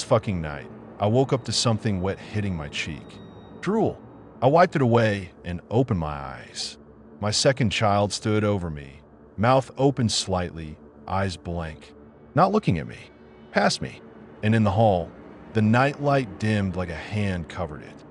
fucking night, I woke up to something wet hitting my cheek. Drool. I wiped it away and opened my eyes. My second child stood over me, mouth open slightly, eyes blank, not looking at me, past me. And in the hall, the nightlight dimmed like a hand covered it.